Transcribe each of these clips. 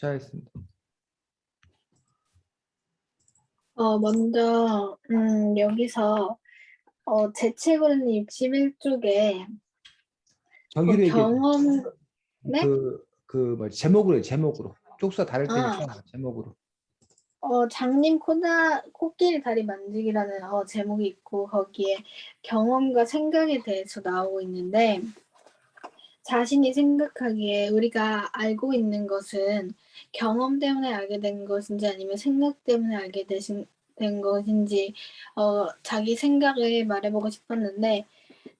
시작하겠습니다. 먼저, 여기서, 제 책으로는 61쪽에, 저기로 얘기해. 경험, 네? 제목으로. 쪽수가 다를 아, 테니까 제목으로. 장님 코끼리 다리 만지기라는 제목이 있고, 거기에 경험과 생각에 대해서 나오고 있는데, 자신이 생각하기에 우리가 알고 있는 것은 경험 때문에 알게 된 것인지 아니면 생각 때문에 된 것인지, 자기 생각을 말해보고 싶었는데,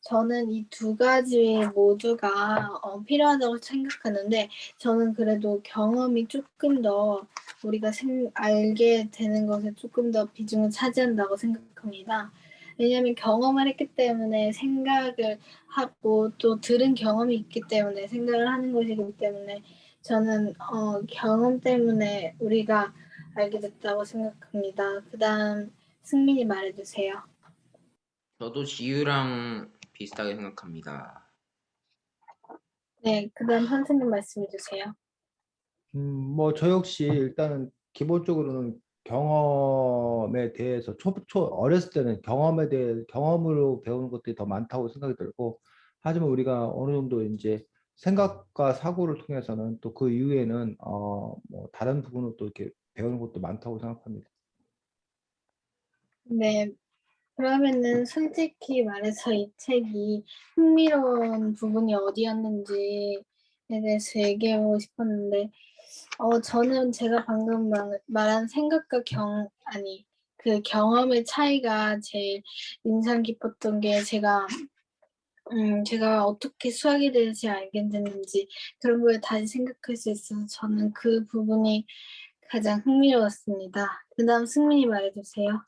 저는 이 두 가지 모두가 필요하다고 생각하는데, 저는 그래도 경험이 조금 더 우리가 알게 되는 것에 조금 더 비중을 차지한다고 생각합니다. 왜냐하면 경험을 했기 때문에 생각을 하고 또 들은 경험이 있기 때문에 생각을 하는 것이기 때문에 저는 경험 때문에 우리가 알게 됐다고 생각합니다. 그 다음 승민이 말해주세요. 저도 지유랑 비슷하게 생각합니다. 네, 그 다음 선생님 말씀해주세요. 저 역시 일단은 기본적으로는 경험에 대해서 어렸을 때는 경험으로 배우는 것들이 더 많다고 생각이 들고, 하지만 우리가 어느 정도 이제 생각과 사고를 통해서는 또 그 이후에는 뭐 다른 부분으로 또 이렇게 배우는 것도 많다고 생각합니다. 네, 그러면은 솔직히 말해서 이 책이 흥미로운 부분이 어디였는지에 대해서 얘기해보고 싶었는데, 저는 제가 방금 말한 생각과 그 경험의 차이가 제일 인상 깊었던 게 제가 어떻게 수학에 대해서 알게 됐는지 그런 걸 다시 생각할 수 있어서 저는 그 부분이 가장 흥미로웠습니다. 그 다음 승민이 말해주세요.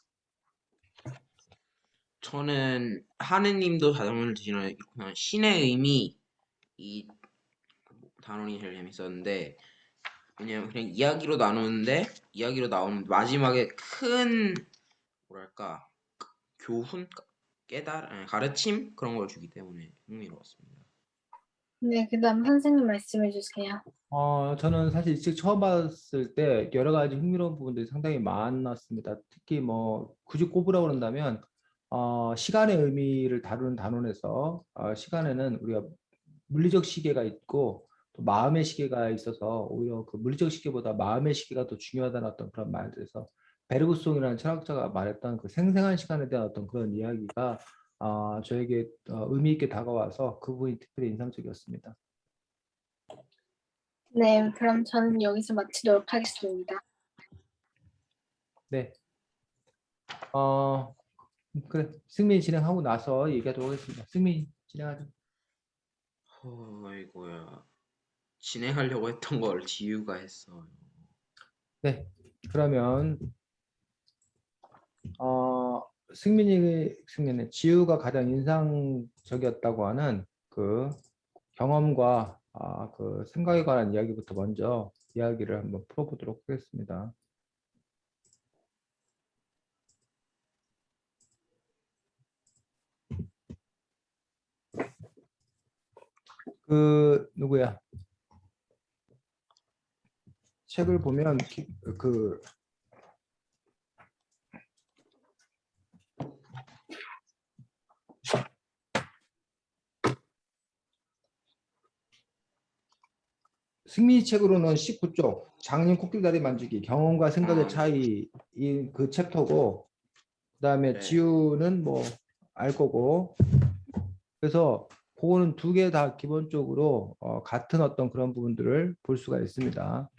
저는 하느님도 자전거를 드시는 신의 의미 이 단원이 제일 재밌었는데, 왜냐면 그냥 이야기로 나오는 마지막에 큰 뭐랄까 교훈 가르침 그런 걸 주기 때문에 흥미로웠습니다. 네, 그 다음 선생님 말씀해주세요. 저는 사실 이 책 처음 봤을 때 여러 가지 흥미로운 부분들이 상당히 많았습니다. 특히 뭐 굳이 꼽으라고 그런다면 시간의 의미를 다루는 단원에서 시간에는 우리가 물리적 시계가 있고 또 마음의 시계가 있어서 오히려 그 물리적 시계보다 마음의 시계가 더 중요하다는 어떤 그런 말들에서 베르그송이라는 철학자가 말했던 그 생생한 시간에 대한 어떤 그런 이야기가 저에게 의미 있게 다가와서 그 부분이 특별히 인상적이었습니다. 네, 그럼 저는 여기서 마치도록 하겠습니다. 네. 그래. 승민이 진행하고 나서 얘기하도록 하겠습니다. 승민이 진행하자. 어이고야. 진행하려고 했던 걸 지유가 했어요. 네. 그러면 승민의 지우가 가장 인상적이었다고 하는 그 경험과 그 생각에 관한 이야기부터 먼저 이야기를 한번 풀어보도록 하겠습니다. 그 누구야? 책을 보면 그 승민이 책으로는 19쪽 장님 코끼리다리 만지기 경험과 생각의 차이인 그 챕터고, 그다음에 네. 지우는 뭐 알 거고, 그래서 그거는 두 개 다 기본적으로 같은 어떤 그런 부분들을 볼 수가 있습니다.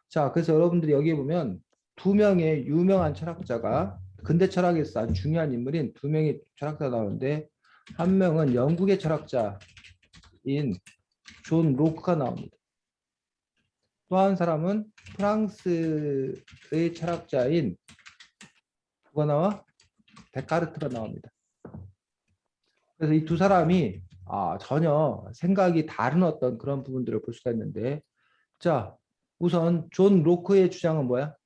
자, 그래서 여러분들이 여기에 보면 두 명의 유명한 철학자가, 근대 철학에서 아주 중요한 인물인 두 명의 철학자가 나오는데, 한 명은 영국의 철학자인 존 로크가 나옵니다. 또 한 사람은 프랑스의 철학자인 누가 나와? 데카르트가 나옵니다. 그래서 이 두 사람이 전혀 생각이 다른 어떤 그런 부분들을 볼 수가 있는데, 자, 우선 존 로크의 주장은 뭐야?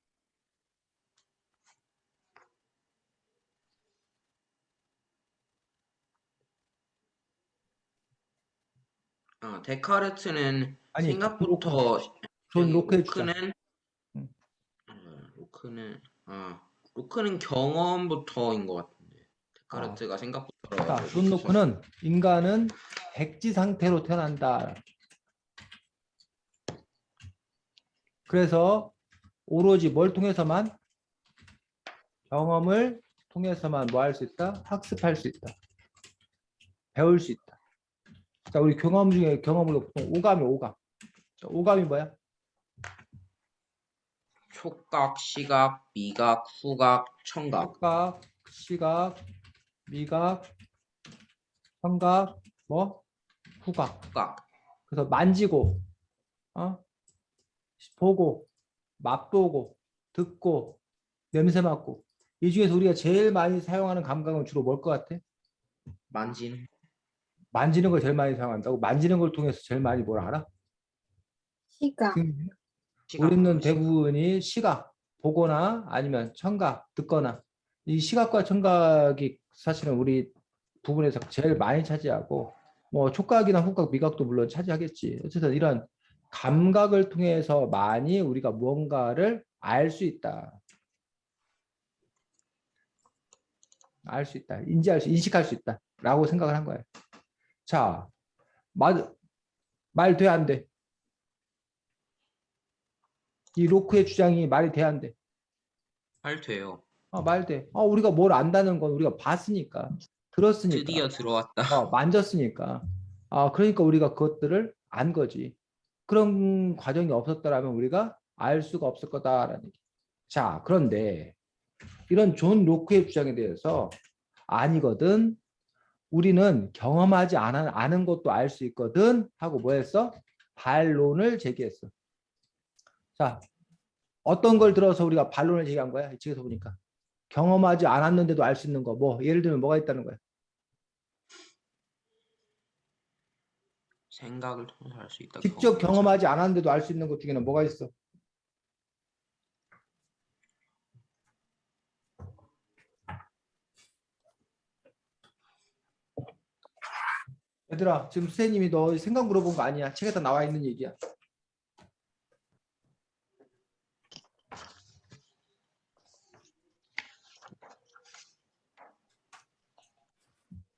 데카르트는 아니, 생각부터 존 로크의 주장. 로크는 로크는 경험부터인 것 같은데 아. 데카르트가 생각부터 자, 어려워가지고 존 노크는 인간은 백지 상태로 태어난다. 그래서 오로지 뭘 통해서만 경험을 통해서만 뭐 할 수 있다? 학습할 수 있다. 배울 수 있다. 자, 우리 경험 중에 경험으로 보통 오감이 오감. 자, 오감이 뭐야? 촉각, 시각, 미각, 후각, 청각. 촉각, 시각, 미각, 청각, 뭐? 후각. 후각. 그래서 만지고, 어? 보고, 맛보고, 듣고, 냄새 맡고. 이 중에서 우리가 제일 많이 사용하는 감각은 주로 뭘 것 같아? 만지는. 만지는 걸 제일 많이 사용한다고? 만지는 걸 통해서 제일 많이 뭘 알아? 시각. 시각. 우리는 대부분이 시각, 보거나 아니면 청각, 듣거나 이 시각과 청각이 사실은 우리 부분에서 제일 많이 차지하고 뭐 촉각이나 후각, 미각도 물론 차지하겠지. 어쨌든 이런 감각을 통해서 많이 우리가 무언가를 알 수 있다. 알 수 있다. 인지할 수, 인식할 수 있다. 라고 생각을 한 거예요. 자, 말 돼, 안 돼? 이 로크의 주장이 말이 돼, 안 돼? 말 돼요. 말 돼. 우리가 뭘 안다는 건 우리가 봤으니까, 들었으니까, 드디어 들어왔다. 만졌으니까. 그러니까 우리가 그것들을 안 거지. 그런 과정이 없었더라면 우리가 알 수가 없을 거다라는 얘기. 자, 그런데 이런 존 로크의 주장에 대해서 아니거든. 우리는 경험하지 않은 것도 알 수 있거든. 하고 뭐 했어? 반론을 제기했어. 자, 어떤 걸 들어서 우리가 반론을 제기한 거야? 이 책에서 보니까. 경험하지 않았는데도 알 수 있는 거. 뭐 예를 들면 뭐가 있다는 거야? 생각을 통해서 알 수 있다. 직접 경험하지 않았는데도 알 수 있는 것 중에는 뭐가 있어? 얘들아, 지금 선생님이 너 생각 물어본 거 아니야. 책에다 나와 있는 얘기야.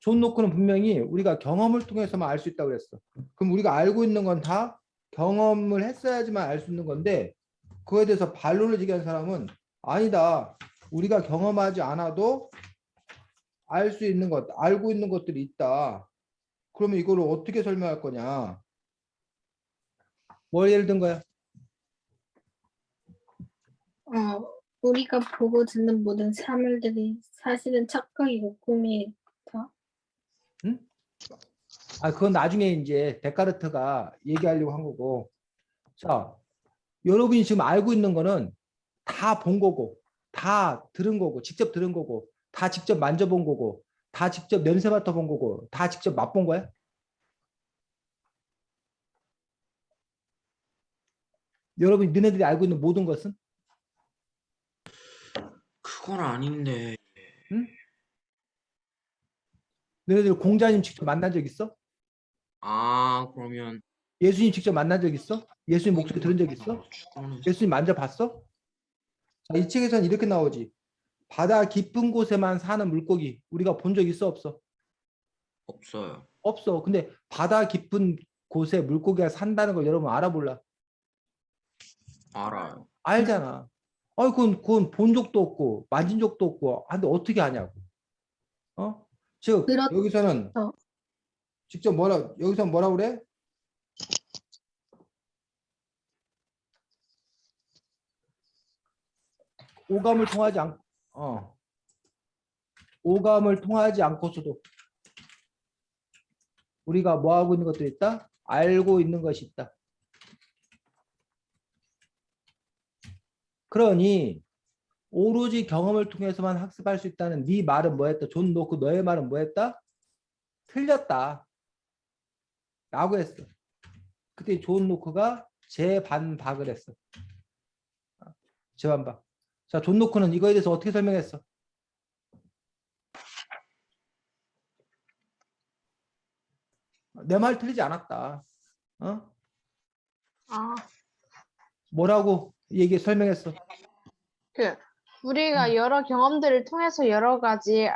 존 노크는 분명히 우리가 경험을 통해서만 알 수 있다고 그랬어. 그럼 우리가 알고 있는 건 다 경험을 했어야지만 알 수 있는 건데 그거에 대해서 반론을 제기한 사람은 아니다. 우리가 경험하지 않아도 알 수 있는 것, 알고 있는 것들이 있다. 그러면 이거를 어떻게 설명할 거냐? 뭘 예를 든 거야? 우리가 보고 듣는 모든 사물들이 사실은 착각이고 꿈이다. 응? 그건 나중에 이제 데카르트가 얘기하려고 한 거고. 자, 여러분이 지금 알고 있는 거는 다 본 거고, 다 들은 거고, 직접 들은 거고, 다 직접 만져본 거고, 다 직접 냄새 맡아본 거고, 다 직접 맛본 거야? 여러분, 너네들이 알고 있는 모든 것은? 그건 아닌데. 응? 너네들 공자님 직접 만난 적 있어? 그러면 예수님 직접 만난 적 있어? 예수님 목소리 들은 적 있어? 예수님 만져봤어? 자, 이 책에서는 이렇게 나오지. 바다 깊은 곳에만 사는 물고기 우리가 본 적 있어 없어? 없어요. 없어. 근데 바다 깊은 곳에 물고기가 산다는 걸 여러분 알아볼라? 알아요. 알잖아. 그건 본 적도 없고 만진 적도 없고 근데 어떻게 아냐고. 즉 그렇죠. 여기서는 직접 여기서 뭐라 그래? 오감을 통하지 않 오감을 통하지 않고서도 우리가 뭐 하고 있는 것들이 있다? 알고 있는 것이 있다. 그러니 오로지 경험을 통해서만 학습할 수 있다는 네 말은 뭐였다? 존 노크 너의 말은 뭐였다? 틀렸다. 라고 했어. 그때 존 노크가 재반박을 했어. 재반박. 자, 존 노크는 이거에 대해서 어떻게 설명했어? 내 말 틀리지 않았다. 뭐라고 설명했어? 우리가 여러 경험들을 통해서 여러 가지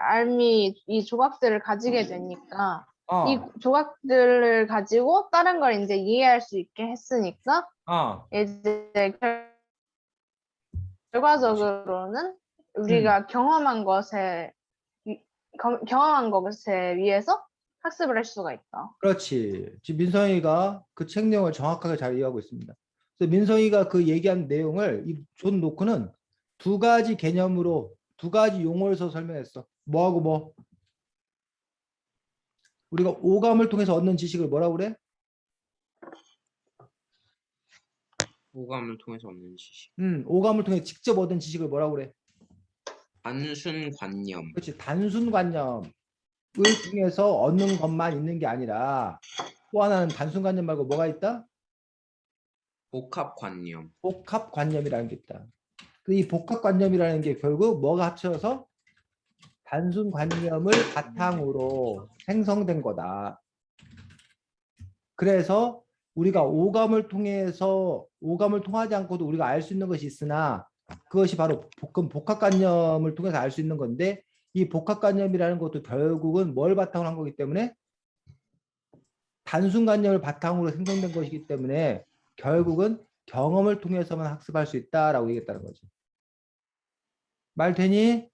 이 조각들을 가지게 되니까 이 어, 조각들을 가지고 다른 걸 이제 이해할 수 있게 했으니까 어, 이제 결과적으로는 우리가 경험한 것에 의해서 학습을 할 수가 있다. 그렇지. 지금 민성이가 그 책 내용을 정확하게 잘 이해하고 있습니다. 그래서 민성이가 그 얘기한 내용을 이 존 노크는 두 가지 개념으로 두 가지 용어를 써서 설명했어. 뭐하고 뭐? 우리가 오감을 통해서 얻는 지식을 뭐라고 그래? 오감을 통해서 얻는 지식. 오감을 통해 직접 얻은 지식을 뭐라고 그래? 단순관념. 그렇지. 단순관념을 통해서 얻는 것만 있는 게 아니라 또 하나는 단순관념 말고 뭐가 있다? 복합관념. 복합관념이라는 게 있다. 이 복합관념이라는 게 결국 뭐가 합쳐서 단순관념을 바탕으로 생성된 거다. 그래서 우리가 오감을 통하지 않고도 우리가 알 수 있는 것이 있으나 그것이 바로 복합관념을 통해서 알 수 있는 건데 이 복합관념이라는 것도 결국은 뭘 바탕으로 한 거기 때문에 단순관념을 바탕으로 생성된 것이기 때문에 결국은 경험을 통해서만 학습할 수 있다라고 얘기했다는 거지. 말 되니?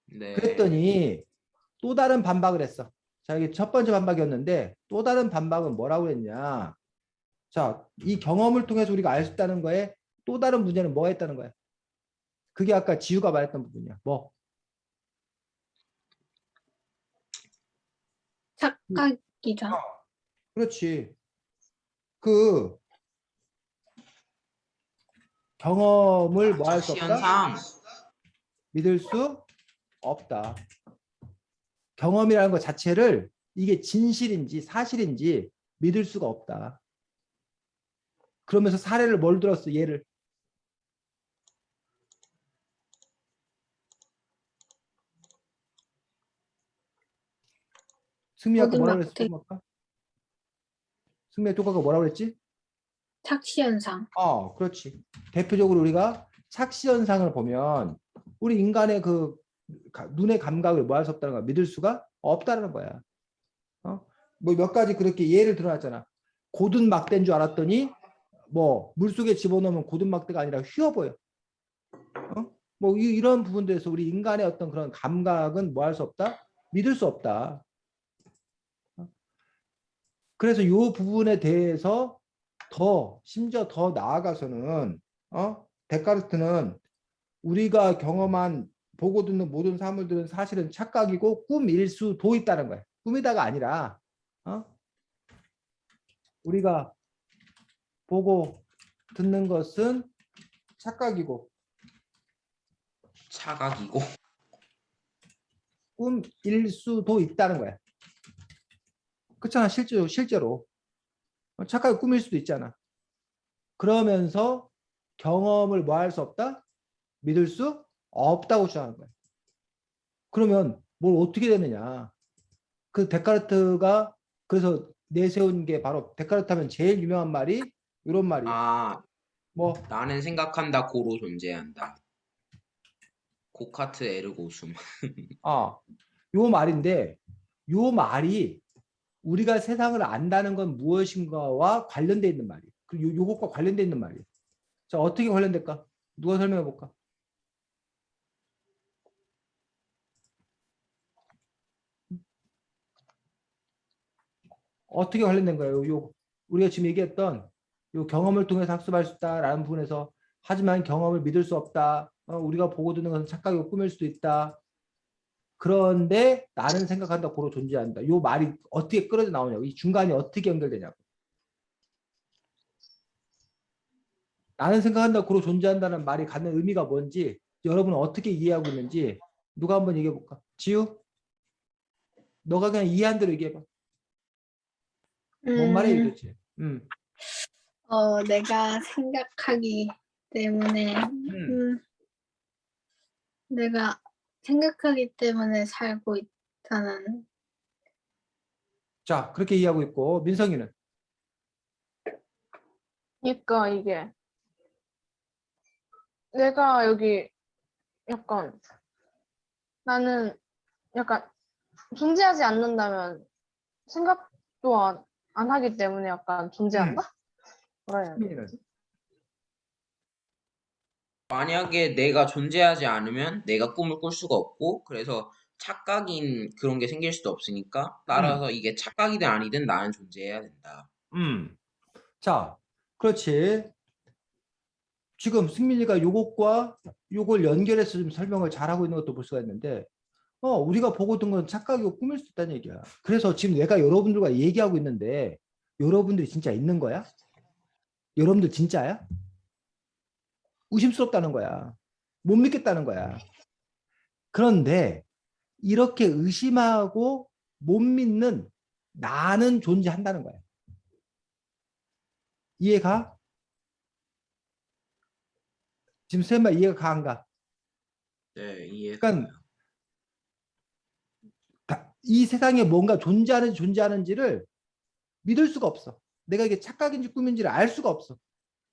네. 그랬더니 또 다른 반박을 했어. 자, 이게 첫 번째 반박이었는데 또 다른 반박은 뭐라고 했냐? 자, 이 경험을 통해서 우리가 알 수 있다는 거에 또 다른 문제는 뭐가 있다는 거야? 그게 아까 지우가 말했던 부분이야. 뭐? 착각이죠. 그렇지. 그 경험을 뭐 할 수 없다? 착시현상. 믿을 수 없다. 경험이라는 것 자체를 이게 진실인지 사실인지 믿을 수가 없다. 그러면서 사례를 뭘 들었어? 예를. 승미 아까 모든 뭐라 그랬어? 막대 승미 똑같고 뭐라 그랬지? 착시현상. 그렇지. 대표적으로 우리가 착시 현상을 보면 우리 인간의 그 눈의 감각을 뭐 할 수 없다는 거야. 믿을 수가 없다는 거야. 뭐 몇 가지 그렇게 예를 들어놨잖아. 고든 막대인 줄 알았더니 뭐 물속에 집어넣으면 고든 막대가 아니라 휘어 보여. 뭐 이런 부분들에서 우리 인간의 어떤 그런 감각은 뭐 할 수 없다? 믿을 수 없다. 그래서 이 부분에 대해서 심지어 더 나아가서는 데카르트는 우리가 경험한 보고 듣는 모든 사물들은 사실은 착각이고 꿈일 수도 있다는 거야. 꿈이다가 아니라 우리가 보고 듣는 것은 착각이고 차각이고. 꿈일 수도 있다는 거야. 그렇잖아. 실제로 착각이 꿈일 수도 있잖아. 그러면서 경험을 뭐 할 수 없다? 믿을 수 없다고 주장하는 거야. 그러면 뭘 어떻게 되느냐? 그 데카르트가 그래서 내세운 게 바로 데카르트 하면 제일 유명한 말이 이런 말이야. 아, 뭐 나는 생각한다 고로 존재한다. 고카트 에르고 숨. 요 말인데 요 말이 우리가 세상을 안다는 건 무엇인가와 관련돼 있는 말이에요. 그리고 요것과 관련돼 있는 말이에요. 자, 어떻게 관련될까? 누가 설명해 볼까? 어떻게 관련된 거예요? 우리가 지금 얘기했던 요 경험을 통해서 학습할 수 있다라는 부분에서 하지만 경험을 믿을 수 없다. 우리가 보고 듣는 것은 착각이고 꿈일 수도 있다. 그런데 나는 생각한다 고로 존재한다. 요 말이 어떻게 끌어져 나오냐고. 이 중간이 어떻게 연결되냐고. 나는 생각한다 고로 존재한다는 말이 갖는 의미가 뭔지 여러분은 어떻게 이해하고 있는지 누가 한번 얘기해 볼까? 지우? 너가 그냥 이해한 대로 얘기해 봐. 뭔 말이야 도대체? 내가 생각하기 때문에 내가 생각하기 때문에 살고 있다는. 자, 그렇게 이해하고 있고 민성이는 그러니까 이게 내가 여기 약간 나는 약간 존재하지 않는다면 생각도 안 하기 때문에 약간 존재한다? 뭐라 해야 승민이는 되지? 만약에 내가 존재하지 않으면 내가 꿈을 꿀 수가 없고, 그래서 착각인 그런 게 생길 수도 없으니까, 따라서 이게 착각이든 아니든 나는 존재해야 된다. 자, 그렇지. 지금 승민이가 요것과 요걸 연결해서 좀 설명을 잘하고 있는 것도 볼 수가 있는데, 우리가 보고 든 건 착각이고 꿈일 수 있다는 얘기야. 그래서 지금 내가 여러분들과 얘기하고 있는데, 여러분들이 진짜 있는 거야? 여러분들 진짜야? 의심스럽다는 거야. 못 믿겠다는 거야. 그런데 이렇게 의심하고 못 믿는 나는 존재한다는 거야. 이해가? 지금 쌤말 이해가 가 안 가? 네, 이해가 그러니까 가요. 이 세상에 뭔가 존재하는지를 믿을 수가 없어. 내가 이게 착각인지 꿈인지를 알 수가 없어.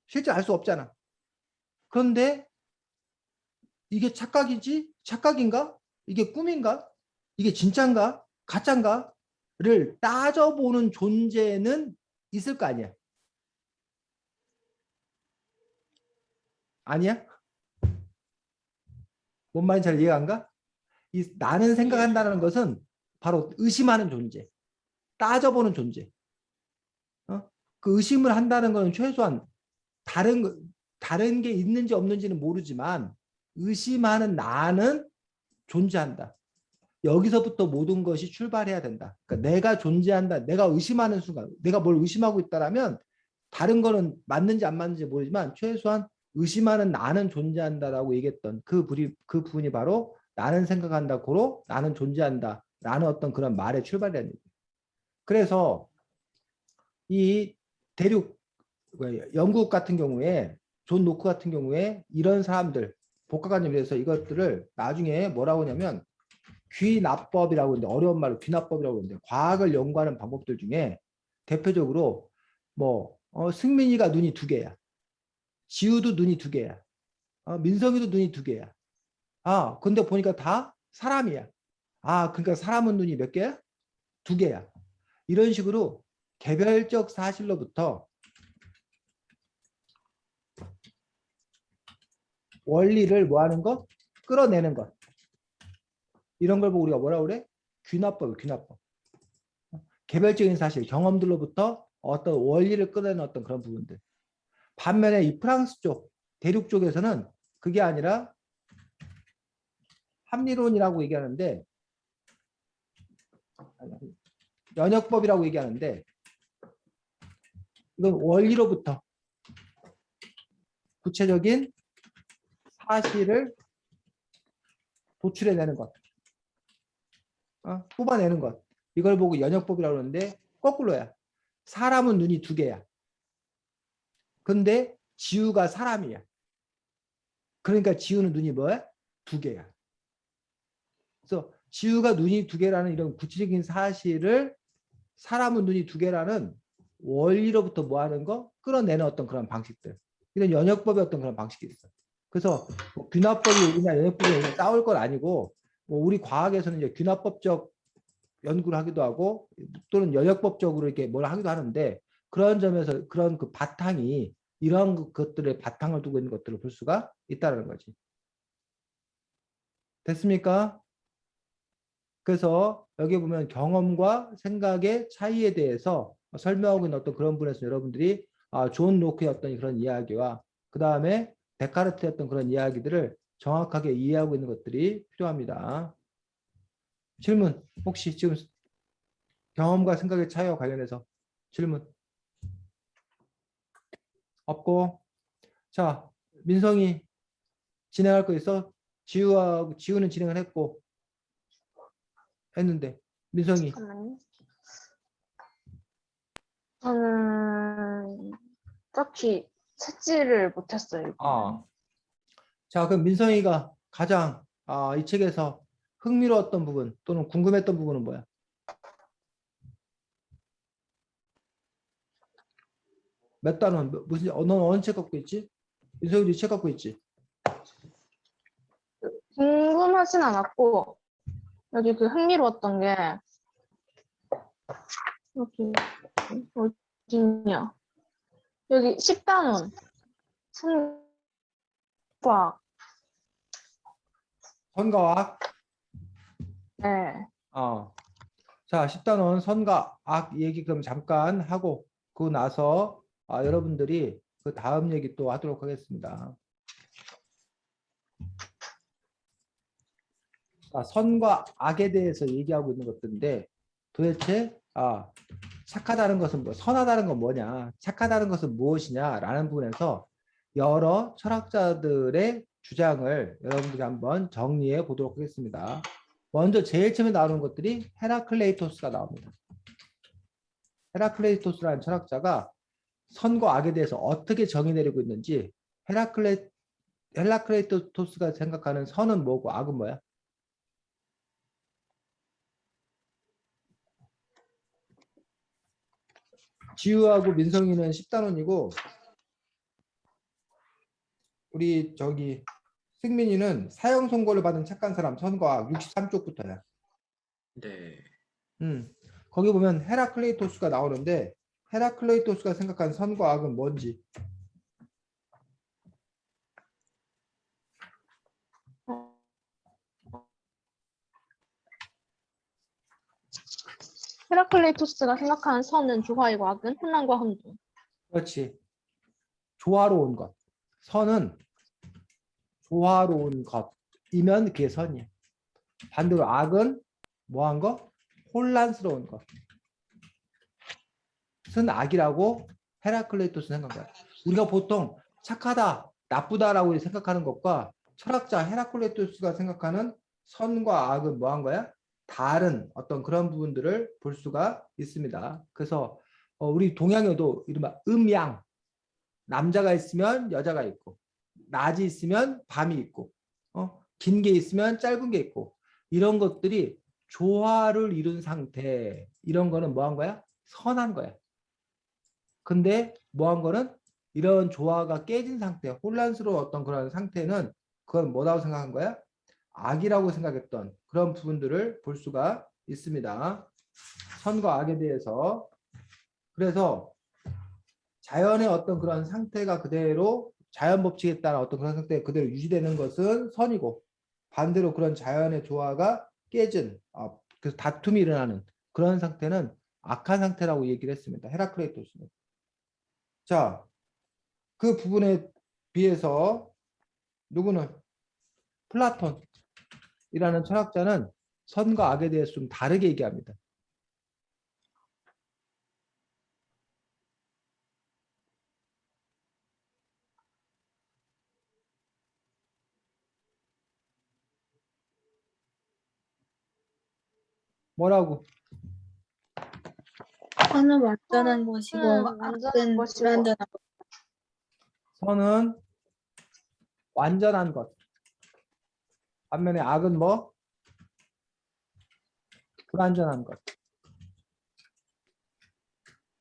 실제 알 수 없잖아. 그런데 이게 착각이지? 착각인가? 이게 꿈인가? 이게 진짠가? 가짠가?를 따져보는 존재는 있을 거 아니야. 아니야? 뭔 말인지 잘 이해가 안 가? 나는 생각한다는 것은 바로 의심하는 존재, 따져보는 존재. 그 의심을 한다는 것은 최소한 다른 게 있는지 없는지는 모르지만 의심하는 나는 존재한다. 여기서부터 모든 것이 출발해야 된다. 그러니까 내가 존재한다. 내가 의심하는 순간, 내가 뭘 의심하고 있다라면 다른 거는 맞는지 안 맞는지 모르지만 최소한 의심하는 나는 존재한다라고 얘기했던 그 부분이 바로 나는 생각한다, 고로 나는 존재한다라는 어떤 그런 말의 출발이라는 얘기예요. 그래서 이 대륙 영국 같은 경우에 존 노크 같은 경우에 이런 사람들 복합관념에서 이것들을 나중에 뭐라고 하냐면 귀납법이라고 하는데 어려운 말로 귀납법이라고 하는데 과학을 연구하는 방법들 중에 대표적으로 뭐 승민이가 눈이 두 개야. 지우도 눈이 두 개야. 민성이도 눈이 두 개야. 근데 보니까 다 사람이야. 그러니까 사람은 눈이 몇 개야? 두 개야. 이런 식으로 개별적 사실로부터 원리를 뭐 하는 거? 끌어내는 것. 이런 걸 보고 우리가 뭐라고 그래? 귀납법, 귀납법. 개별적인 사실, 경험들로부터 어떤 원리를 끌어내는 어떤 그런 부분들. 반면에 이 프랑스 쪽, 대륙 쪽에서는 그게 아니라 합리론이라고 얘기하는데, 연역법이라고 얘기하는데, 이건 원리로부터 구체적인 사실을 도출해내는 것, 뽑아내는 것. 이걸 보고 연역법이라고 하는데 거꾸로야. 사람은 눈이 두 개야. 근데 지우가 사람이야. 그러니까 지우는 눈이 뭐야? 두 개야. 그래서 지우가 눈이 두 개라는 이런 구체적인 사실을 사람은 눈이 두 개라는 원리로부터 뭐 하는 거? 끌어내는 어떤 그런 방식들. 이런 연역법의 어떤 그런 방식이 있어. 그래서 뭐 귀납법이 우리나 연역법이 싸울 건 아니고 뭐 우리 과학에서는 이제 귀납법적 연구를 하기도 하고 또는 연역법적으로 이렇게 뭘 하기도 하는데 그런 점에서 그런 그 바탕이 이런 것들의 바탕을 두고 있는 것들을 볼 수가 있다는 거지. 됐습니까? 그래서 여기 보면 경험과 생각의 차이에 대해서 설명하고 있는 어떤 그런 분에서 여러분들이 존 로크의 어떤 그런 이야기와 그 다음에 데카르트의 어떤 그런 이야기들을 정확하게 이해하고 있는 것들이 필요합니다. 질문 혹시 지금 경험과 생각의 차이와 관련해서 질문 없고 자 민성이 진행할 거 있어? 지우는 진행을 했는데 민성이 잠깐만요. 저는 딱히 찾지를 못했어요. 자 그럼 민성이가 가장 이 책에서 흥미로웠던 부분 또는 궁금했던 부분은 뭐야? 몇 단원 무슨 너는 어느 책 갖고 있지? 민성이도 이 책 갖고 있지? 궁금하진 않았고 여기 그 흥미로웠던 게 여기 어디냐? 여기 10단원 선과 선과악. 네. 자, 10단원 선과 악 얘기 그럼 잠깐 하고 그 나서 여러분들이 그 다음 얘기 또 하도록 하겠습니다. 자, 선과 악에 대해서 얘기하고 있는 것들인데 도대체 착하다는 것은 선하다는 건 뭐냐, 착하다는 것은 무엇이냐라는 부분에서 여러 철학자들의 주장을 여러분들이 한번 정리해 보도록 하겠습니다. 먼저 제일 처음에 나오는 것들이 헤라클레이토스가 나옵니다. 헤라클레이토스라는 철학자가 선과 악에 대해서 어떻게 정의 내리고 있는지, 헤라클레이토스가 생각하는 선은 뭐고 악은 뭐야? 지우하고 민성이는 10단원이고 우리 저기 승민이는 사형 선고를 받은 착한 사람 선과 악 63쪽부터야. 네. 거기 보면 헤라클레이토스가 나오는데 헤라클레이토스가 생각한 선과 악은 뭔지. 헤라클레이토스가 생각하는 선은 조화이고 악은 혼란과 혼돈. 그렇지. 조화로운 것. 선은 조화로운 것이면 그게 선이야. 반대로 악은 뭐한 거? 혼란스러운 것. 은 악이라고 헤라클레이토스는 생각한 거야. 우리가 보통 착하다, 나쁘다라고 생각하는 것과 철학자 헤라클레이토스가 생각하는 선과 악은 뭐한 거야? 다른 어떤 그런 부분들을 볼 수가 있습니다. 그래서 우리 동양에도 이른바 음양, 남자가 있으면 여자가 있고, 낮이 있으면 밤이 있고, 긴 게 있으면 짧은 게 있고, 이런 것들이 조화를 이룬 상태, 이런 거는 뭐한 거야? 선한 거야. 근데 뭐한 거는 이런 조화가 깨진 상태, 혼란스러운 어떤 그런 상태는 그건 뭐라고 생각한 거야? 악이라고 생각했던 그런 부분들을 볼 수가 있습니다. 선과 악에 대해서. 그래서 자연의 어떤 그런 상태가 그대로 자연 법칙에 따라 어떤 그런 상태가 그대로 유지되는 것은 선이고, 반대로 그런 자연의 조화가 깨진 그 다툼이 일어나는 그런 상태는 악한 상태라고 얘기를 했습니다. 헤라클레이토스는. 자, 그 부분에 비해서 누구는 플라톤이라는 철학자는 선과 악에 대해서 좀 다르게 얘기합니다. 뭐라고? 선은 완전한 것이고 완전한 악은 것이고. 불완전한 것. 선은 완전한 것. 반면에 악은 뭐? 불완전한 것.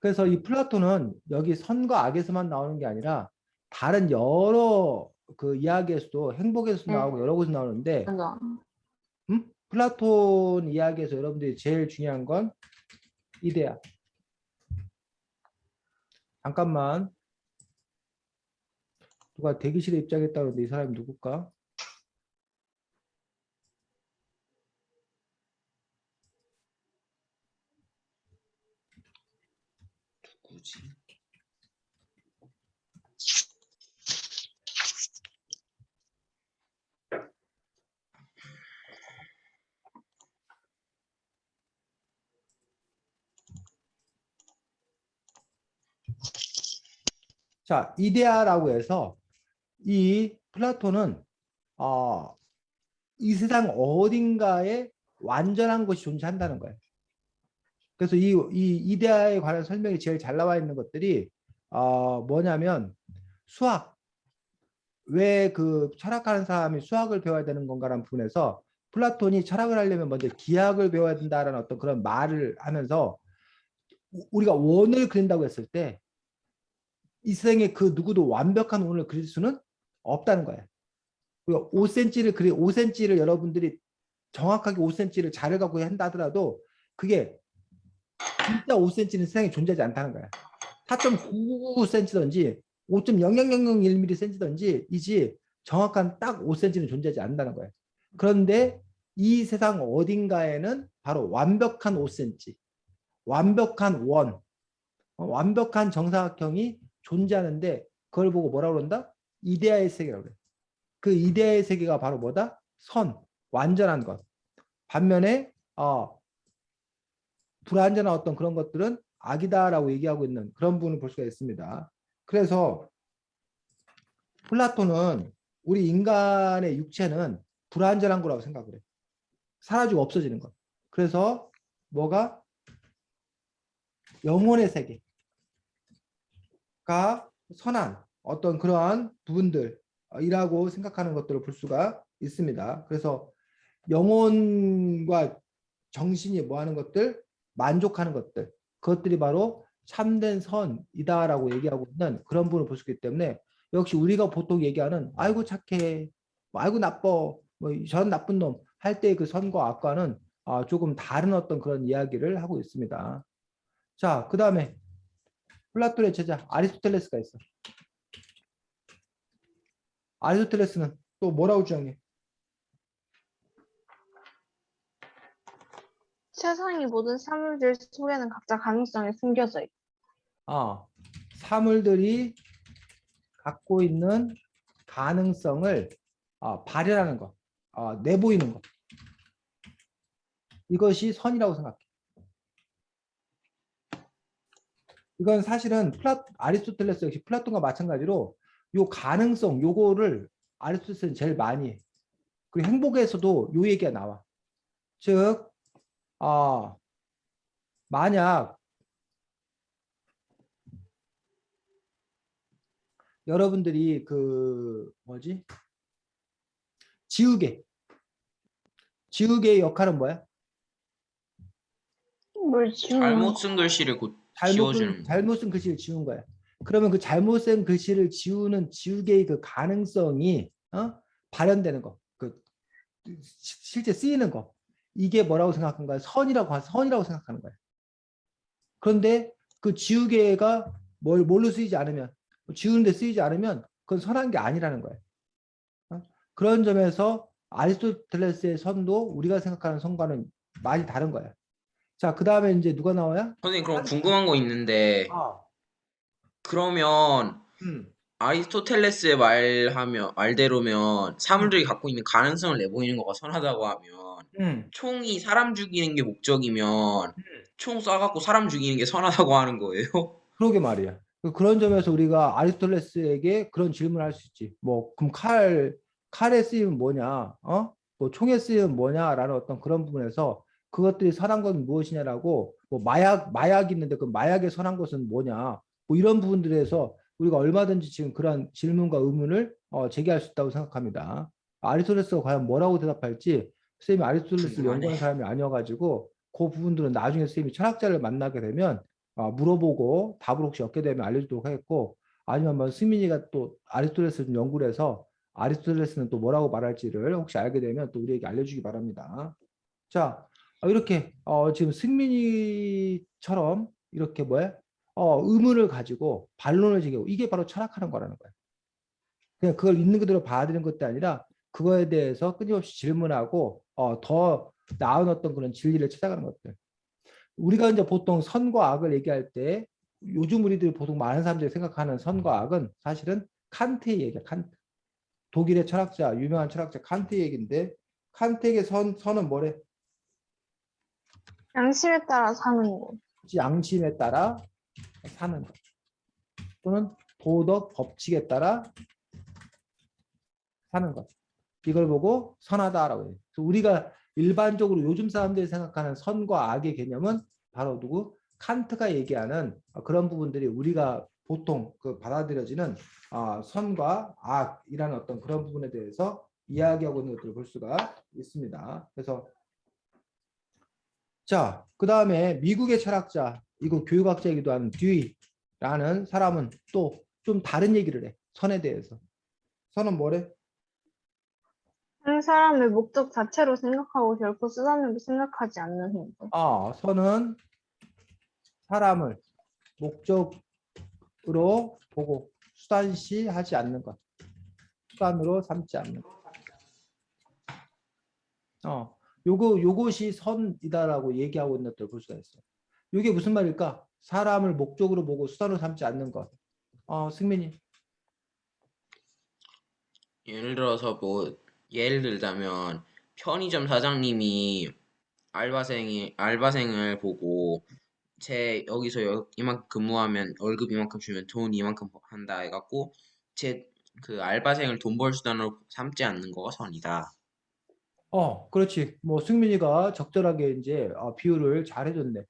그래서 이 플라톤은 여기 선과 악에서만 나오는 게 아니라 다른 여러 그 이야기에서도 행복에서도 나오고 여러 곳에서 나오는데, 플라톤 이야기에서 여러분들이 제일 중요한 건 이데아. 잠깐만. 누가 대기실에 입장했다는데 이 사람이 누굴까? 누구지? 자, 이데아라고 해서 이 플라톤은 이 세상 어딘가에 완전한 것이 존재한다는 거예요. 그래서 이 이데아에 관한 설명이 제일 잘 나와 있는 것들이 뭐냐면 수학. 왜 그 철학하는 사람이 수학을 배워야 되는 건가라는 부분에서 플라톤이 철학을 하려면 먼저 기하학을 배워야 된다라는 어떤 그런 말을 하면서 우리가 원을 그린다고 했을 때 이 세상에 그 누구도 완벽한 원을 그릴 수는 없다는 거예요. 우리가 5cm를 그리 5cm를 여러분들이 정확하게 5cm를 자를 갖고 한다 하더라도 그게 진짜 5cm는 세상에 존재하지 않다는 거야. 4.99cm든지 5.0001mm든지 이지 정확한 딱 5cm는 존재하지 않는다는 거예요. 그런데 이 세상 어딘가에는 바로 완벽한 5cm, 완벽한 원, 완벽한 정사각형이 존재하는데 그걸 보고 뭐라고 그런다? 이데아의 세계라고 그래. 그 이데아의 세계가 바로 뭐다? 선, 완전한 것. 반면에 불완전한 어떤 그런 것들은 악이다라고 얘기하고 있는 그런 부분을 볼 수가 있습니다. 그래서 플라톤은 우리 인간의 육체는 불완전한 거라고 생각을 해. 사라지고 없어지는 것. 그래서 뭐가 영혼의 세계가 선한 어떤 그러한 부분들이라고 생각하는 것들을 볼 수가 있습니다. 그래서 영혼과 정신이 뭐 하는 것들? 만족하는 것들. 그것들이 바로 참된 선이다라고 얘기하고 있는 그런 부분을 볼 수 있기 때문에 역시 우리가 보통 얘기하는 아이고 착해, 뭐 아이고 나빠, 뭐 저런 나쁜 놈 할 때 그 선과 악과는 조금 다른 어떤 그런 이야기를 하고 있습니다. 자, 그 다음에 플라톤의 제자 아리스토텔레스가 있어. 아리스토텔레스는 또 뭐라고 주장해? 세상의 모든 사물들 속에는 각자 가능성이 숨겨져 있고. 사물들이 갖고 있는 가능성을 발현하는 것, 내보이는 것. 이것이 선이라고 생각해. 이건 사실은 아리스토텔레스 역시 플라톤과 마찬가지로 요 가능성, 요거를 아리스토텔레스는 제일 많이 해. 그리고 행복에서도 요 얘기가 나와. 즉, 만약 여러분들이 그 뭐지? 지우개의 역할은 뭐야? 뭘 지우는 잘못 쓴 글씨를 지워주는 거. 잘못 쓴 글씨를 지운 거야. 그러면 그 잘못 쓴 글씨를 지우는 지우개의 그 가능성이 발현되는 거, 그 실제 쓰이는 거, 이게 뭐라고 생각하는 거야? 선이라고 생각하는 거야. 그런데 그 지우개가 뭘로 쓰이지 않으면, 지우는데 쓰이지 않으면 그건 선한 게 아니라는 거야. 그런 점에서 아리스토텔레스의 선도 우리가 생각하는 선과는 많이 다른 거야. 자, 그 다음에 이제 누가 나와요? 선생님, 그럼 궁금한 거 있는데, 아, 그러면 음. 아리스토텔레스의 말대로면 사물들이 갖고 있는 가능성을 내보이는 거가 선하다고 하면 총이 사람 죽이는 게 목적이면 총 쏴갖고 사람 죽이는 게 선하다고 하는 거예요? 그러게 말이야. 그런 점에서 우리가 아리스토텔레스에게 그런 질문을 할 수 있지. 뭐 그럼 칼의 쓰임은 뭐냐? 뭐 총의 쓰임은 뭐냐라는 어떤 그런 부분에서 그것들이 선한 건 무엇이냐라고, 뭐 마약이 있는데 그 마약의 선한 것은 뭐냐? 뭐 이런 부분들에서 우리가 얼마든지 지금 그런 질문과 의문을 제기할 수 있다고 생각합니다. 아리스토텔레스가 과연 뭐라고 대답할지 선생님이 아리스토텔레스 궁금하네. 연구한 사람이 아니어가지고 그 부분들은 나중에 선생님이 철학자를 만나게 되면 물어보고 답을 혹시 얻게 되면 알려주도록 하겠고, 아니면 뭐 승민이가 또 아리스토텔레스를 좀 연구를 해서 아리스토텔레스는 또 뭐라고 말할지를 혹시 알게 되면 또 우리에게 알려주기 바랍니다. 자, 이렇게 지금 승민이처럼 이렇게 뭐야? 의문을 가지고 반론을 제기하고, 이게 바로 철학하는 거라는 거야. 그냥 그걸 있는 그대로 받아들이는 것도 아니라 그거에 대해서 끊임없이 질문하고 더 나은 어떤 그런 진리를 찾아가는 것들. 우리가 이제 보통 선과 악을 얘기할 때 요즘 우리들이 보통 많은 사람들이 생각하는 선과 악은 사실은 칸트의 얘기야. 칸트. 독일의 철학자, 유명한 철학자 칸트의 얘기인데, 칸트에게 선은 뭐래? 양심에 따라 사는 거. 양심에 따라 사는 것. 또는 도덕 법칙에 따라 사는 것. 이걸 보고 선하다라고 해요. 그래서 우리가 일반적으로 요즘 사람들이 생각하는 선과 악의 개념은 바로 누구? 칸트가 얘기하는 그런 부분들이 우리가 보통 그 받아들여지는 선과 악이라는 어떤 그런 부분에 대해서 이야기하고 있는 것들을 볼 수가 있습니다. 그래서 자, 그 다음에 미국의 철학자, 이거 교육학자이기도 한 듀이라는 사람은 또 좀 다른 얘기를 해. 선에 대해서. 선은 뭐래? 한 사람의 목적 자체로 생각하고 결코 수단으로 생각하지 않는 행동. 선은 사람을 목적으로 보고 수단시 하지 않는 것. 수단으로 삼지 않는 것. 요것이 선이다라고 얘기하고 있는 것들 볼 수가 있어요. 이게 무슨 말일까? 사람을 목적으로 보고 수단으로 삼지 않는 것. 승민이. 예를 들어서 뭐 예를 들자면 편의점 사장님이 알바생을 보고 제 여기서 이만큼 근무하면 월급 이만큼 주면 돈 이만큼 한다 해갖고 제 그 알바생을 돈 벌 수단으로 삼지 않는 거가 선이다. 그렇지. 뭐 승민이가 적절하게 이제 비유를 잘 해줬네.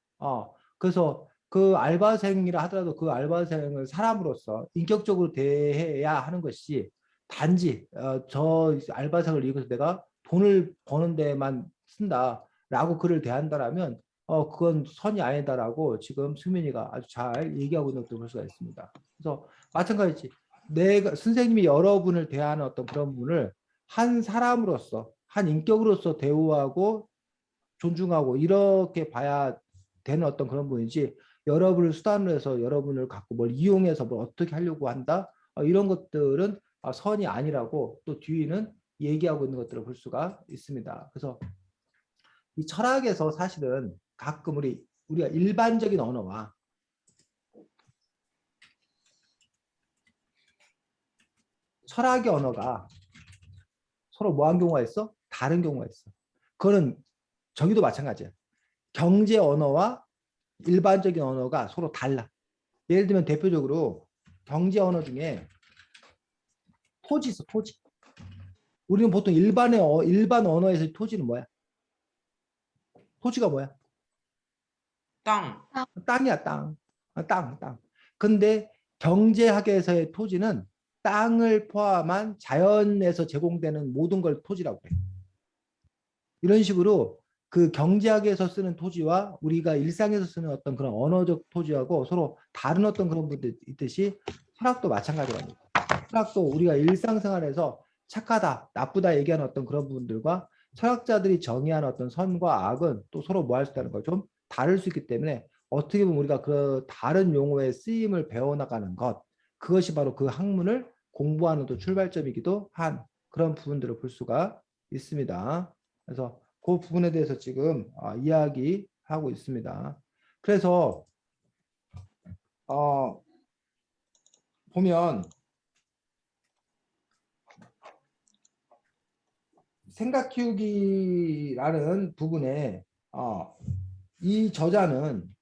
그래서 그 알바생이라 하더라도 그 알바생을 사람으로서 인격적으로 대해야 하는 것이 단지 저 알바생을 이용해서 내가 돈을 버는 데만 쓴다라고 그를 대한다라면 그건 선이 아니다라고 지금 승민이가 아주 잘 얘기하고 있는 것을 볼 수가 있습니다. 그래서 마찬가지지. 내가 선생님이 여러분을 대하는 어떤 그런 부분을 한 사람으로서 한 인격으로서 대우하고 존중하고 이렇게 봐야 되는 어떤 그런 분이지 여러분을 수단으로 해서 여러분을 갖고 뭘 이용해서 뭘 어떻게 하려고 한다 이런 것들은 선이 아니라고 또 뒤에는 얘기하고 있는 것들을 볼 수가 있습니다. 그래서 이 철학에서 사실은 가끔 우리가 일반적인 언어와 철학의 언어가 서로 뭐한 경우가 있어? 다른 경우가 있어. 그거는 저기도 마찬가지야. 경제 언어와 일반적인 언어가 서로 달라. 예를 들면 대표적으로 경제 언어 중에 토지 있어, 토지. 우리는 보통 일반 언어에서 토지는 뭐야? 토지가 뭐야? 땅. 땅이야, 땅. 땅. 근데 경제학에서의 토지는 땅을 포함한 자연에서 제공되는 모든 걸 토지라고 해. 이런 식으로 그 경제학에서 쓰는 토지와 우리가 일상에서 쓰는 어떤 그런 언어적 토지하고 서로 다른 어떤 그런 부분들이 있듯이 철학도 마찬가지랍니다. 철학도 우리가 일상생활에서 착하다, 나쁘다 얘기하는 어떤 그런 부분들과 철학자들이 정의하는 어떤 선과 악은 또 서로 뭐 할 수 있다는 걸 좀 다를 수 있기 때문에 어떻게 보면 우리가 그 다른 용어의 쓰임을 배워나가는 것, 그것이 바로 그 학문을 공부하는 또 출발점이기도 한 그런 부분들을 볼 수가 있습니다. 그래서 그 부분에 대해서 지금 이야기하고 있습니다. 그래서 보면 생각 키우기라는 부분에 이 저자는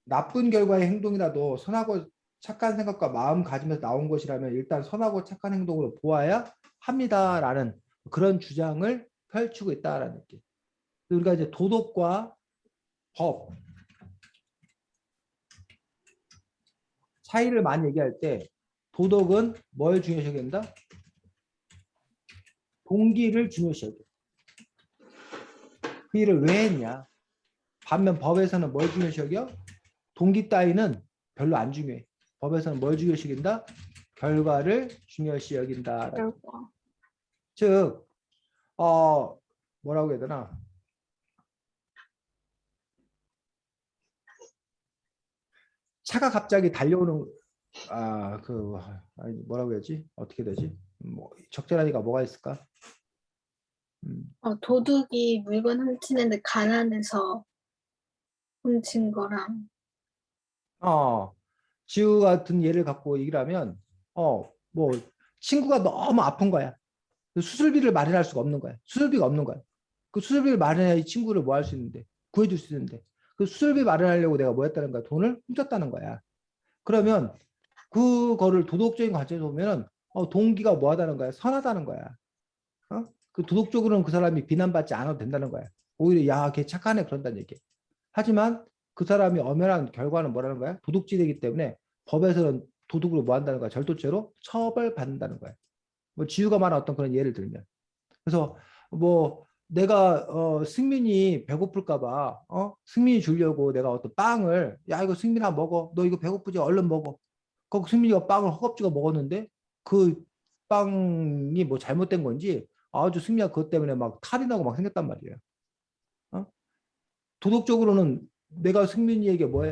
나쁜 결과의 행동이라도 선하고 착한 생각과 마음가짐에서 나온 것이라면 일단 선하고 착한 행동으로 보아야 합니다라는 그런 주장을 펼치고 있다라는 느낌. 우리가 이제 도덕과 법 차이를 많이 얘기할 때 도덕은 뭘 중요시 여긴다? 동기를 중요시 여겨. 그 일을 왜 했냐? 반면 법에서는 뭘 중요시 여겨? 동기 따위는 별로 안 중요해. 법에서는 뭘 중요시 여긴다? 결과를 중요시 여긴다. 즉, 뭐라고 해야 되나? 차가 갑자기 달려오는 뭐라고 해야지? 어떻게 되지? 뭐 적절하니까 뭐가 있을까? 도둑이 물건 훔치는데 가난해서 훔친 거랑 지우 같은 예를 갖고 얘기를 하면 뭐 친구가 너무 아픈 거야. 수술비를 마련할 수가 없는 거야. 수술비가 없는 거야. 그 수술비를 마련해야 이 친구를 뭐 할 수 있는데 구해줄 수 있는데 그 수술비 마련하려고 내가 뭐 했다는 거야? 돈을 훔쳤다는 거야. 그러면 그거를 도덕적인 관점에서 보면 동기가 뭐 하다는 거야? 선하다는 거야. 그 도덕적으로는 그 사람이 비난받지 않아도 된다는 거야. 오히려 야, 걔 착하네 그런다는 얘기. 하지만 그 사람이 엄연한 결과는 뭐라는 거야? 도둑질이기 때문에 법에서는 도둑으로 뭐 한다는 거야? 절도죄로 처벌받는다는 거야. 뭐 지우가 말한 어떤 그런 예를 들면. 그래서 뭐 내가 승민이 배고플까 봐 승민이 주려고 내가 어떤 빵을 야 이거 승민아 먹어. 너 이거 배고프지? 얼른 먹어. 그 승민이가 빵을 허겁지겁 먹었는데 그 빵이 뭐 잘못된 건지 아주 승민이가 그것 때문에 막 탈이 나고 막 생겼단 말이에요. 어? 도덕적으로는 내가 승민이에게 뭐해?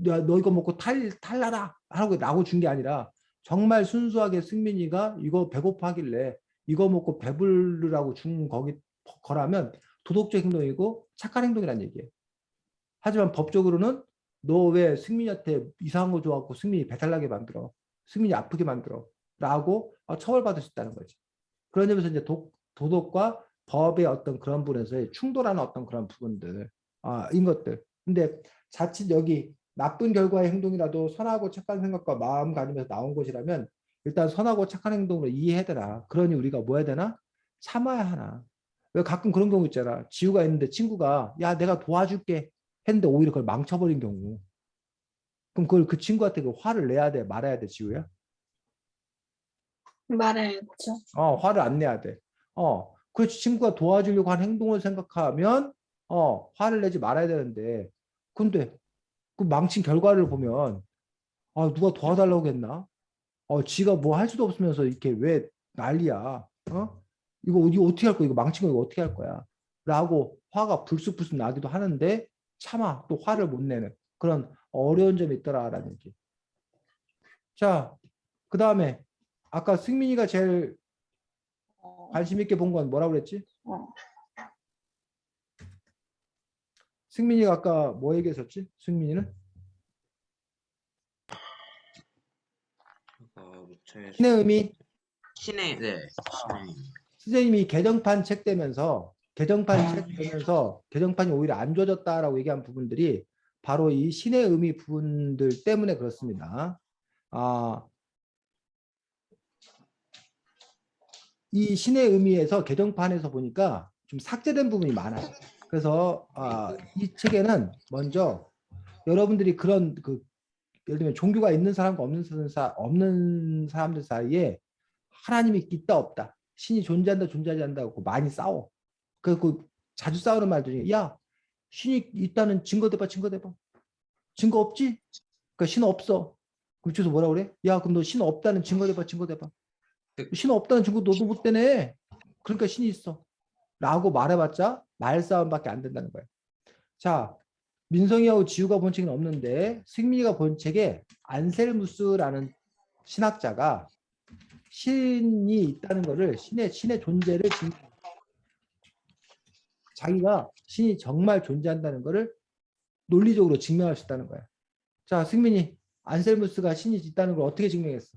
야, 너 이거 먹고 탈나라 하고 나고 준 게 아니라 정말 순수하게 승민이가 이거 배고파길래 이거 먹고 배부르라고 준 거라면 도덕적 행동이고 착한 행동이란 얘기예요. 하지만 법적으로는 너 왜 승민이한테 이상한 거 줘갖고 승민이 배탈 나게 만들어? 승민이 아프게 만들어? 라고 처벌받을 수 있다는 거지. 그런 점에서 이제 도덕과 법의 어떤 그런 부분에서의 충돌하는 어떤 그런 부분들, 인 것들. 근데 자칫 여기 나쁜 결과의 행동이라도 선하고 착한 생각과 마음가짐에서 나온 것이라면 일단 선하고 착한 행동으로 이해해더라. 그러니 우리가 뭐 해야 되나? 참아야 하나. 왜 가끔 그런 경우 있잖아. 지우가 있는데 친구가 야 내가 도와줄게 했는데 오히려 그걸 망쳐버린 경우. 그럼 그걸 그 친구한테 그 화를 내야 돼, 말아야 돼, 지우야? 말해야죠. 화를 안 내야 돼. 그렇지. 친구가 도와주려고 한 행동을 생각하면, 화를 내지 말아야 되는데, 근데 그 망친 결과를 보면, 누가 도와달라고 했나? 지가 뭐 할 수도 없으면서 이렇게 왜 난리야? 이거 어떻게 할 거야? 이거 망친 거 이거 어떻게 할 거야? 라고 화가 불쑥불쑥 나기도 하는데, 차마 또 화를 못 내는 그런 어려운 점이 있더라라는 얘기. 자, 그 다음에 아까 승민이가 제일 관심 있게 본 건 뭐라고 그랬지? 승민이가 아까 뭐 얘기했었지? 승민이는? 신의 의미. 신의 네. 신의 선생님이 개정판 책 되면서 개정판이 오히려 안 좋아졌다라고 얘기한 부분들이 바로 이 신의 의미 부분들 때문에 그렇습니다. 이 신의 의미에서 개정판에서 보니까 좀 삭제된 부분이 많아요. 그래서 이 책에는 먼저 여러분들이 그런 예를 들면 종교가 있는 사람과 없는 사람들 사이에 하나님이 있다 없다, 신이 존재한다 존재하지 않는다고 많이 싸워. 그 자주 싸우는 말 중에 야 신이 있다는 증거 대봐, 증거 대봐. 증거 없지? 그러니까 신 없어. 그래서 뭐라 그래? 야 그럼 너 신 없다는 증거 대봐, 증거 대봐. 신 없다는 증거 너도 못 대네. 그러니까 신이 있어. 라고 말해봤자 말싸움밖에 안 된다는 거예요. 자, 민성이하고 지우가 본 책은 없는데 승민이가 본 책에 안셀무스라는 신학자가 신이 있다는 것을 신의 존재를 자기가 신이 정말 존재한다는 것을 논리적으로 증명할 수 있다는 거야. 자, 승민이 안셀무스가 신이 있다는 걸 어떻게 증명했어?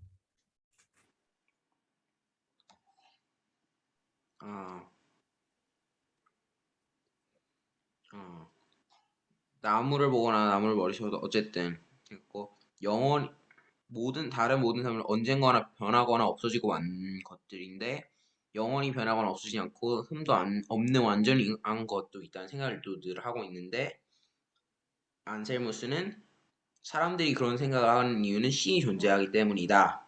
나무를 보거나 나무를 머리셔도 어쨌든 됐고 다른 모든 사람은 언젠가나 변하거나 없어지고 만 것들인데 영원히 변하거나 없어지지 않고 흠도 없는 완전한 것도 있다는 생각을 또 늘 하고 있는데 안셀무스는 사람들이 그런 생각을 하는 이유는 신이 존재하기 때문이다.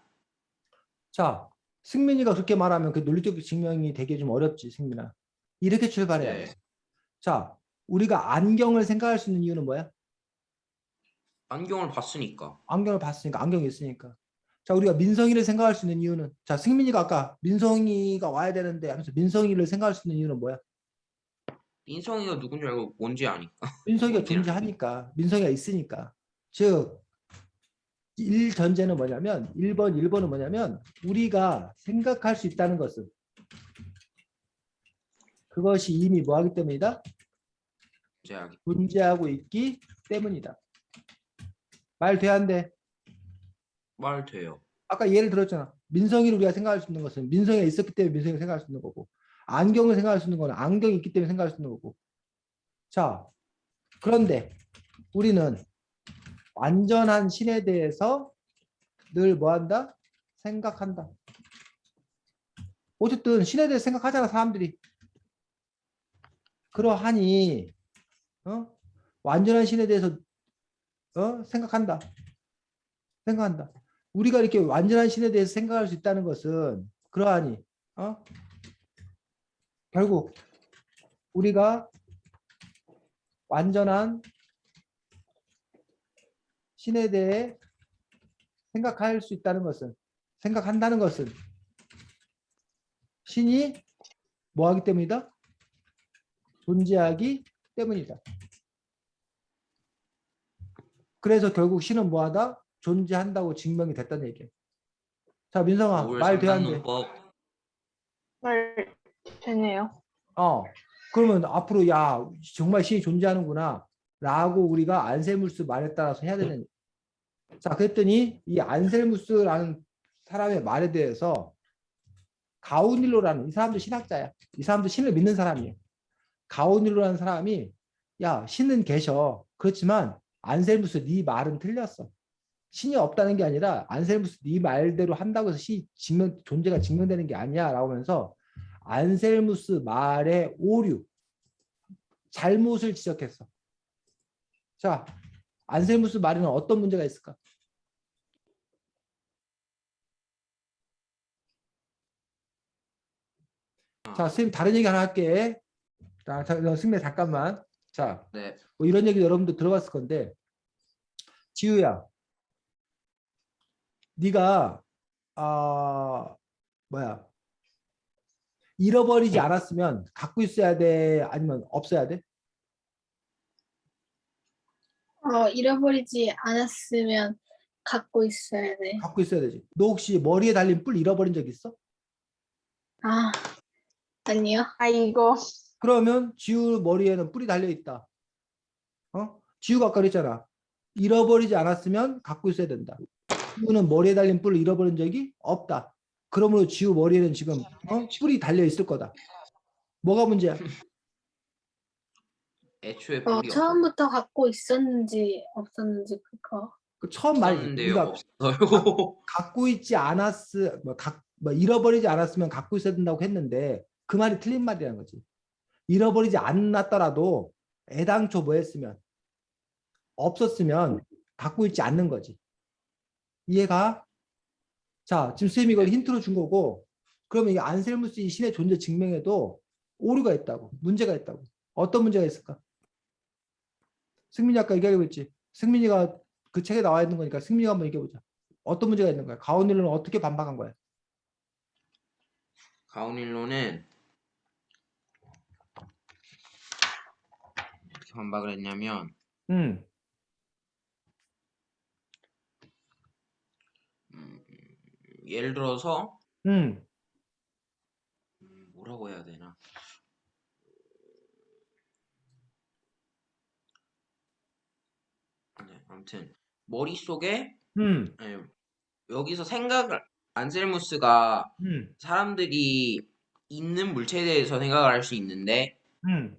자, 승민이가 그렇게 말하면 그 논리적 증명이 되게 좀 어렵지, 승민아. 이렇게 출발해야 돼. 네. 자, 우리가 안경을 생각할 수 있는 이유는 뭐야? 안경을 봤으니까. 안경을 봤으니까, 안경이 있으니까. 자, 우리가 민성이를 생각할 수 있는 이유는, 자, 승민이가 아까 민성이가 와야 되는데 하면서 민성이를 생각할 수 있는 이유는 뭐야? 민성이가 누군지 알고 뭔지 아니까. 민성이가 뭔지는 존재하니까, 민성이가 있으니까. 즉, 1전제는 뭐냐면, 1번은 뭐냐면, 우리가 생각할 수 있다는 것은 그것이 이미 뭐 하기 때문이다? 존재하고 있기 때문이다. 말 돼, 안 돼? 말 돼요. 아까 예를 들었잖아. 민성이를 우리가 생각할 수 있는 것은 민성이가 있었기 때문에 민성이를 생각할 수 있는 거고, 안경을 생각할 수 있는 거는 안경이 있기 때문에 생각할 수 있는 거고. 자, 그런데 우리는 완전한 신에 대해서 늘 뭐한다? 생각한다. 어쨌든 신에 대해서 생각하잖아, 사람들이. 그러하니 완전한 신에 대해서 생각한다. 우리가 이렇게 완전한 신에 대해서 생각할 수 있다는 것은 그러하니 결국 우리가 완전한 신에 대해 생각할 수 있다는 것은, 생각한다는 것은 신이 뭐하기 때문이다? 존재하기 때문이다. 그래서 결국 신은 뭐하다? 존재한다고 증명이 됐다는 얘기예요. 자, 민성아, 올 말 돼야 안 돼? 상담론법. 말 되네요. 그러면 앞으로 야 정말 신이 존재하는구나 라고 우리가 안셀무스 말에 따라서 해야 되는. 자, 그랬더니 이 안셀무스라는 사람의 말에 대해서 가우닐로라는 이 사람도 신학자야. 이 사람도 신을 믿는 사람이에요. 가우닐로라는 사람이 야 신은 계셔. 그렇지만 안셀무스 네 말은 틀렸어. 신이 없다는 게 아니라 안셀무스 네 말대로 한다고 해서 신이 존재가 증명되는 게 아니야 라고 하면서 안셀무스 말의 오류, 잘못을 지적했어. 자, 안셀무스 말에는 어떤 문제가 있을까? 자, 선생님 다른 얘기 하나 할게. 자, 선생님 잠깐만. 자, 네. 뭐 이런 얘기 여러분들 들어봤을 건데, 지우야, 네가 뭐야? 잃어버리지 않았으면 갖고 있어야 돼? 아니면 없어야 돼? 잃어버리지 않았으면 갖고 있어야 돼. 갖고 있어야 되지. 너 혹시 머리에 달린 뿔 잃어버린 적 있어? 아니요. 이거 그러면 지우 머리에는 뿔이 달려 있다. 지우가 아까 그랬잖아. 잃어버리지 않았으면 갖고 있어야 된다. 지우는 머리에 달린 뿔을 잃어버린 적이 없다. 그러므로 지우 머리에는 지금 뿔이 달려 있을 거다. 뭐가 문제야? 애초에 뿔이 처음부터 갖고 있었는지 없었는지 그거. 그 처음 말 없었는데요. 우리가 없어요. 갖고 있지 잃어버리지 않았으면 갖고 있어야 된다고 했는데 그 말이 틀린 말이라는 거지. 잃어버리지 않았더라도 애당초 뭐 했으면 없었으면 갖고 있지 않는 거지. 이해가? 자, 지금 선생님이 이걸 힌트로 준 거고, 그러면 이 안셀무스 이 신의 존재 증명에도 오류가 있다고, 문제가 있다고. 어떤 문제가 있을까? 승민이 아까 얘기하고 있지. 승민이가 그 책에 나와 있는 거니까 승민이가 한번 얘기해보자. 어떤 문제가 있는 거야? 가오닐로는 어떻게 반박한 거야? 가오닐로는 어떻게 반박을 했냐면 예를 들어서 뭐라고 해야 되나? 네, 아무튼 머릿속에 여기서 안셀무스가 사람들이 있는 물체에 대해서 생각을 할 수 있는데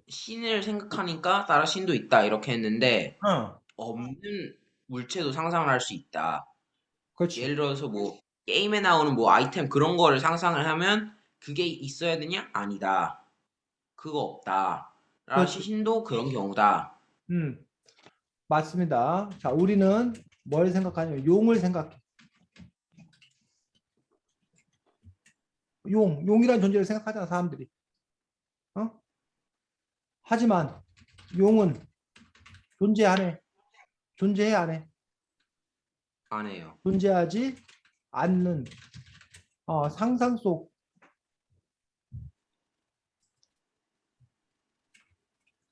신을 생각하니까 따라 신도 있다 이렇게 했는데 없는 물체도 상상을 할 수 있다. 그렇지. 예를 들어서 뭐 게임에 나오는 뭐 아이템 그런 거를 상상을 하면 그게 있어야 되냐? 아니다. 그거 없다. 그렇지. 신도 그런 경우다. 맞습니다. 자, 우리는 뭘 생각하냐면 용을 생각해. 용이라는 존재를 생각하잖아, 사람들이. 하지만 용은 존재하네. 존재해 안 해? 안 해요. 존재하지 않는 상상 속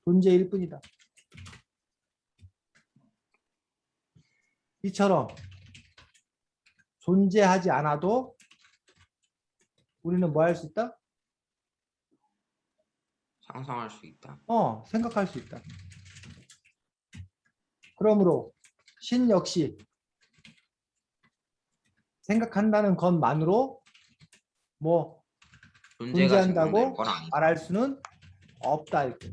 존재일 뿐이다. 이처럼 존재하지 않아도 우리는 뭐 할 수 있다? 상상할 수 있다. 생각할 수 있다. 그러므로 신 역시 생각한다는 것만으로 뭐 존재가 증명된 존재한다고 건 아니다. 말할 수는 없다. 이렇게.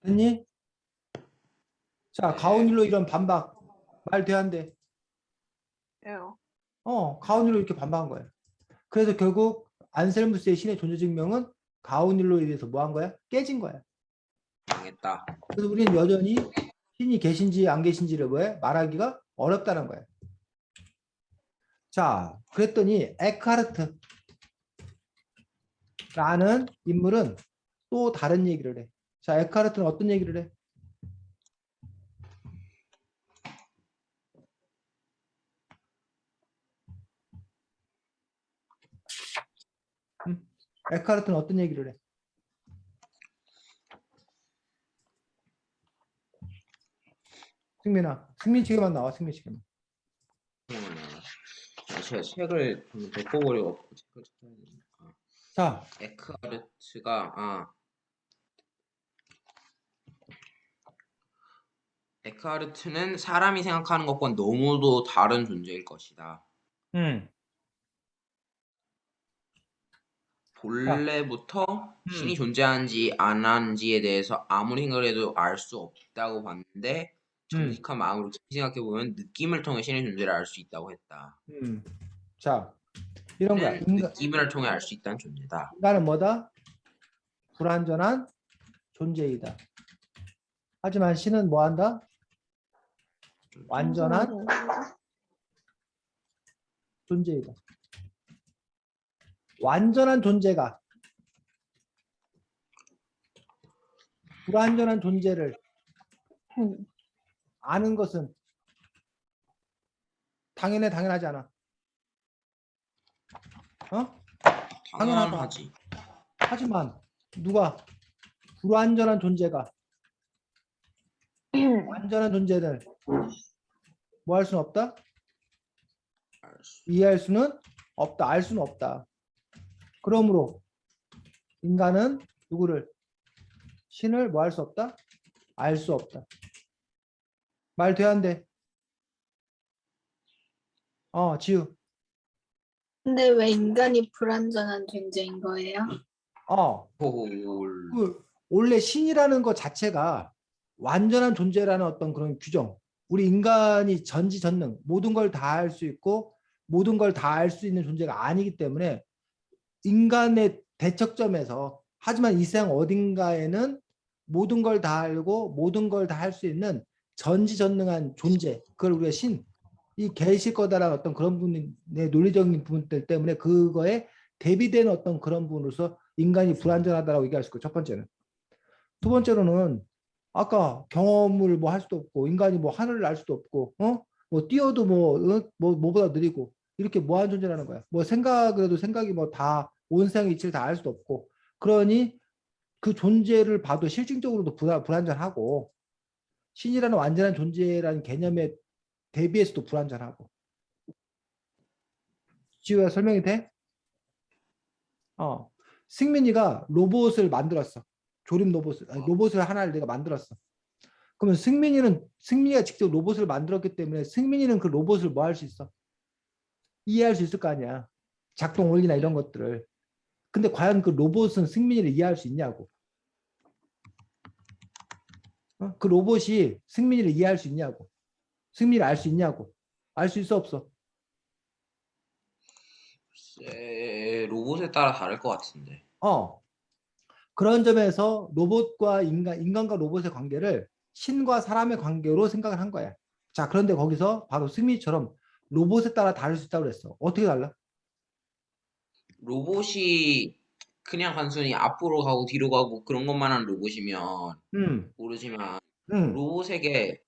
됐니? 자, 네. 가오닐로 이런 반박 말 돼야 안 돼? 예요. 가오닐로 이렇게 반박한 거야. 그래서 결국 안셀무스의 신의 존재 증명은 가오닐로에 대해서 뭐 한 거야? 깨진 거야. 망했다. 그래서 우리는 여전히 신이 계신지 안 계신지를 뭐해? 말하기가 어렵다는 거야. 자, 그랬더니 에크하르트라는 인물은 또 다른 얘기를 해. 자, 에크하르트는 어떤 얘기를 해? 에카르트는 어떤 얘기를 해? 승민아, 승민 책에만 나와, 승민 책에만. 제가 책을 데리고 버려갖고 책을 찾아야 되니까. 자, 에크하르트는 사람이 생각하는 것과는 너무도 다른 존재일 것이다. 자, 본래부터 신이 존재하는지 안 하는지에 대해서 아무리 생각을 해도 알 수 없다고 봤는데 정직한 마음으로 깊이 생각해보면 느낌을 통해 신의 존재를 알 수 있다고 했다. 자, 이런 거야. 느낌을 통해 알 수 있다는 존재다. 인간은 뭐다? 불완전한 존재이다. 하지만 신은 뭐한다? 완전한 존재이다. 완전한 존재가 불완전한 존재를 아는 것은 당연하지 않아. 어? 당연하지. 하지만 누가 불완전한 존재가 완전한 존재를 뭐 할 수는 없다? 이해할 수는 없다. 알 수는 없다. 그러므로 인간은 누구를 신을 뭐 할 수 없다? 알 수 없다. 말 돼 안 돼? 지우. 근데 왜 인간이 불완전한 존재인 거예요? 원래 신이라는 것 자체가 완전한 존재라는 어떤 그런 규정. 우리 인간이 전지전능, 모든 걸 다 할 수 있고 모든 걸 다 알 수 있는 존재가 아니기 때문에 인간의 대척점에서 하지만 이 세상 어딘가에는 모든 걸 다 알고 모든 걸 다 할 수 있는 전지전능한 존재, 그걸 우리가 신, 이 계실 거다라는 어떤 그런 분의 논리적인 부분들 때문에 그거에 대비되는 어떤 그런 부분으로서 인간이 불완전하다라고 얘기할 수 있고, 첫 번째는. 두 번째로는 아까 경험을 뭐 할 수도 없고 인간이 뭐 하늘을 날 수도 없고 뭐 뛰어도 뭐보다 느리고 이렇게 뭐한 존재라는 거야. 뭐 생각을 해도 생각이 뭐 다 온 세상의 이치를 다 알 수도 없고, 그러니 그 존재를 봐도 실질적으로도 불완전하고 신이라는 완전한 존재라는 개념에 대비해서도 불완전하고. 지우야 설명이 돼? 승민이가 로봇을 만들었어. 조립 로봇을, 로봇을 하나를 내가 만들었어. 그러면 승민이가 직접 로봇을 만들었기 때문에 승민이는 그 로봇을 뭐 할 수 있어? 이해할 수 있을 거 아니야. 작동 원리나 이런 것들을. 근데 과연 그 로봇은 승민이를 이해할 수 있냐고. 그 로봇이 승민이를 이해할 수 있냐고. 승민이를 알 수 있냐고. 알 수 있어 없어? 로봇에 따라 다를 것 같은데. 그런 점에서 로봇과 인간과 로봇의 관계를 신과 사람의 관계로 생각을 한 거야. 자, 그런데 거기서 바로 승민이처럼 로봇에 따라 다를 수 있다고 그랬어. 어떻게 달라? 로봇이 그냥 단순히 앞으로 가고 뒤로 가고 그런 것만 하는 로봇이면 모르지만 로봇에게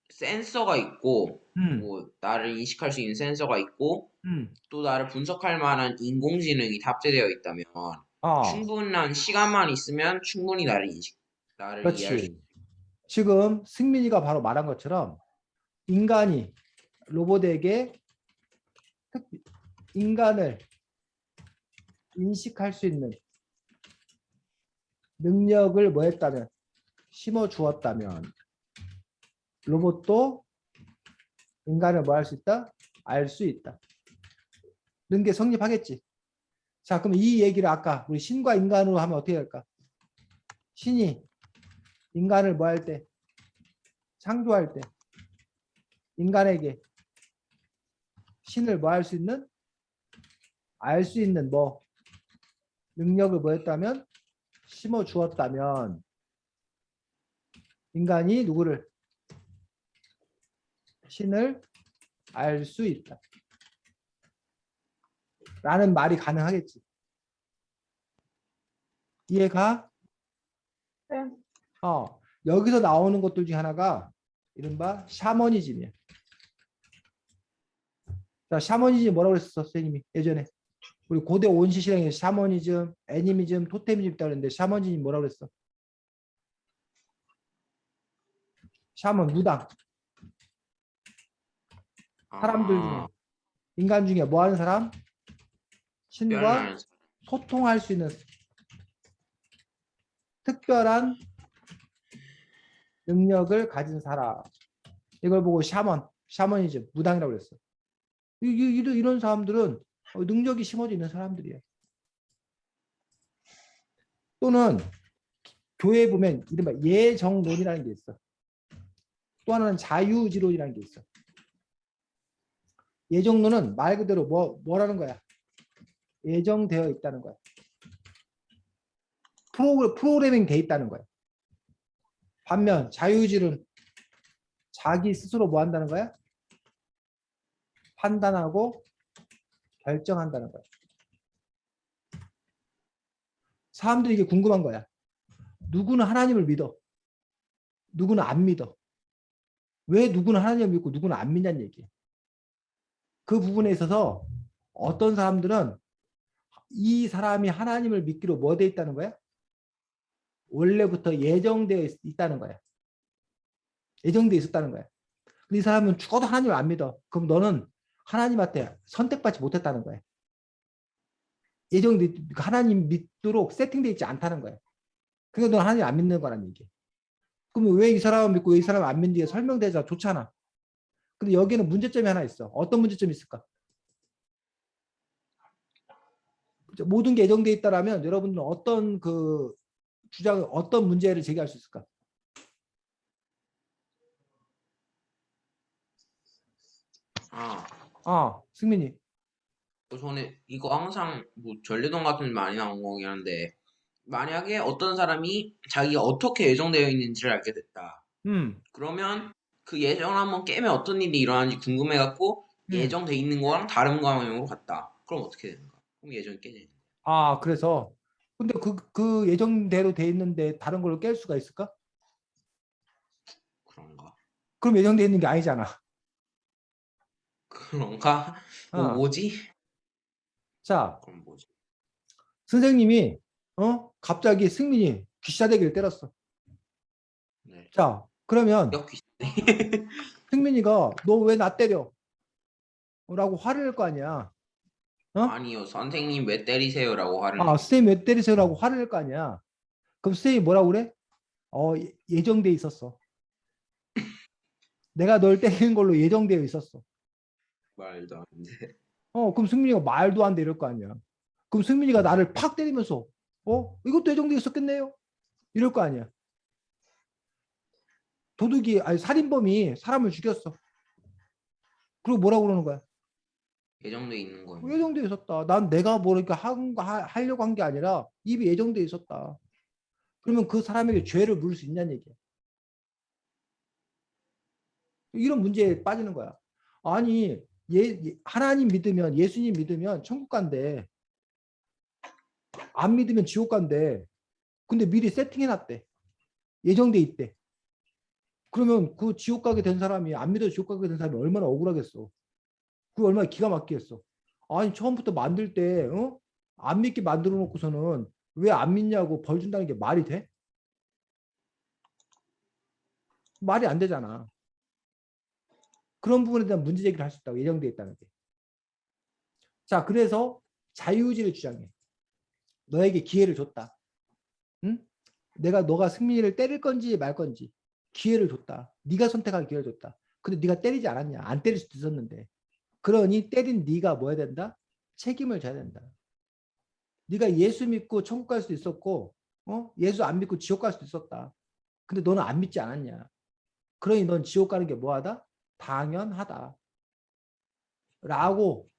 센서가 있고 뭐 나를 인식할 수 있는 센서가 있고 또 나를 분석할 만한 인공지능이 탑재되어 있다면 충분한 시간만 있으면 충분히 나를 이해할 수 그렇지. 있다. 지금 승민이가 바로 말한 것처럼 인간이 로봇에게 인간을 인식할 수 있는 능력을 뭐 했다면, 심어 주었다면 로봇도 인간을 뭐 할 수 있다? 알 수 있다. 는 게 성립하겠지. 자, 그럼 이 얘기를 아까 우리 신과 인간으로 하면 어떻게 될까? 신이 인간을 뭐 할 때? 창조할 때 인간에게 신을 뭐 할 수 있는? 알 수 있는 뭐 능력을 뭐 했다면? 심어 주었다면 인간이 누구를? 신을 알 수 있다. 라는 말이 가능하겠지. 이해가? 네. 여기서 나오는 것들 중에 하나가 이른바 샤머니즘이야. 자, 샤머니즘 뭐라고 그랬었어, 선생님이 예전에? 우리 고대 온시 시대에 샤머니즘, 애니미즘, 토테미즘 있다고 그랬는데 샤머니즘이 뭐라고 그랬어? 샤먼, 무당. 사람들 중에, 아, 인간 중에 뭐 하는 사람? 신과 특별한 소통할 수 있는 특별한 능력을 가진 사람. 이걸 보고 샤머니즘, 무당이라고 그랬어. 이런 사람들은 능력이 심어져 있는 사람들이에요. 또는 교회에 보면 이른바 예정론이라는 게 있어. 또 하나는 자유지론이라는 게 있어. 예정론은 말 그대로 뭐라는 거야? 예정되어 있다는 거야. 프로그래밍 돼 있다는 거야. 반면 자유지론 자기 스스로 뭐 한다는 거야? 판단하고 결정한다는 거야. 사람들이 이게 궁금한 거야. 누구는 하나님을 믿어. 누구는 안 믿어. 왜 누구는 하나님을 믿고 누구는 안 믿냐는 얘기야. 그 부분에 있어서 어떤 사람들은 이 사람이 하나님을 믿기로 뭐 돼 있다는 거야? 원래부터 예정되어 있다는 거야. 예정되어 있었다는 거야. 근데 이 사람은 죽어도 하나님을 안 믿어. 그럼 너는 하나님한테 선택받지 못했다는 거야. 예정돼 하나님 믿도록 세팅되어 있지 않다는 거야. 그러니까 너는 하나님 안 믿는 거란 얘기야. 그러면 왜 이 사람을 믿고 왜 이 사람을 안 믿는지가 설명되자 좋잖아. 근데 여기에는 문제점이 하나 있어. 어떤 문제점이 있을까? 모든 게 예정되어 있다라면 여러분들은 어떤 그 주장, 어떤 문제를 제기할 수 있을까? 승민이. 저는 이거 항상 뭐 전래동 같은 데 많이 나온 거긴 한데 만약에 어떤 사람이 자기가 어떻게 예정되어 있는지를 알게 됐다. 음, 그러면 그 예정을 한번 깨면 어떤 일이 일어나는지 궁금해갖고 음. 예정돼 있는 거랑 다른 방향으로 갔다. 그럼 어떻게 되는 거야? 그럼 예정이 깨지는 거야. 그래서 근데 그 예정대로 돼 있는데 다른 걸로 깰 수가 있을까? 그런가? 그럼 예정돼 있는 게 아니잖아. 그런가? 뭐 어. 뭐지? 자, 그럼 뭐지? 선생님이 갑자기 승민이 귀싸대기를 때렸어. 네. 자, 그러면 역귀. 승민이가 너 왜 나 때려? 라고 화를 낼 거 아니야. 아니요, 선생님 왜 때리세요라고 화를 내요. 선생님 왜 때리세요라고 화를 낼 거 아니야. 그럼 선생님이 뭐라고 그래? 예정돼 있었어. 내가 널 때리는 걸로 예정되어 있었어. 말도 안 돼. 그럼 승민이가 말도 안 돼 이럴 거 아니야. 그럼 승민이가 나를 팍 때리면서 이것도 예정되어 있었겠네요. 이럴 거 아니야. 살인범이 사람을 죽였어. 그리고 뭐라고 그러는 거야? 예정돼 있는 거예요. 예정되어 있었다. 난 내가 모르니까 하려고 한 게 아니라 입이 예정되어 있었다. 그러면 그 사람에게 죄를 물을 수 있냐는 얘기야. 이런 문제에 빠지는 거야. 아니, 하나님 믿으면, 예수님 믿으면 천국 간대. 안 믿으면 지옥 간대. 근데 미리 세팅해놨대. 예정돼 있대. 그러면 그 지옥 가게 된 사람이, 안 믿어 지옥 가게 된 사람이 얼마나 억울하겠어. 그 얼마나 기가 막히겠어. 아니, 처음부터 만들 때, 안 믿게 만들어 놓고서는 왜 안 믿냐고 벌 준다는 게 말이 돼? 말이 안 되잖아. 그런 부분에 대한 문제 제기를 할 수 있다고 예정돼 있다는 게. 자, 그래서 자유의지를 주장해. 너에게 기회를 줬다. 응? 너가 승민이를 때릴 건지 말 건지 기회를 줬다. 네가 선택할 기회를 줬다. 근데 네가 때리지 않았냐? 안 때릴 수도 있었는데. 그러니 때린 네가 뭐 해야 된다? 책임을 져야 된다. 네가 예수 믿고 천국 갈 수도 있었고, 예수 안 믿고 지옥 갈 수도 있었다. 근데 너는 안 믿지 않았냐? 그러니 넌 지옥 가는 게 뭐하다? 당연하다. 라고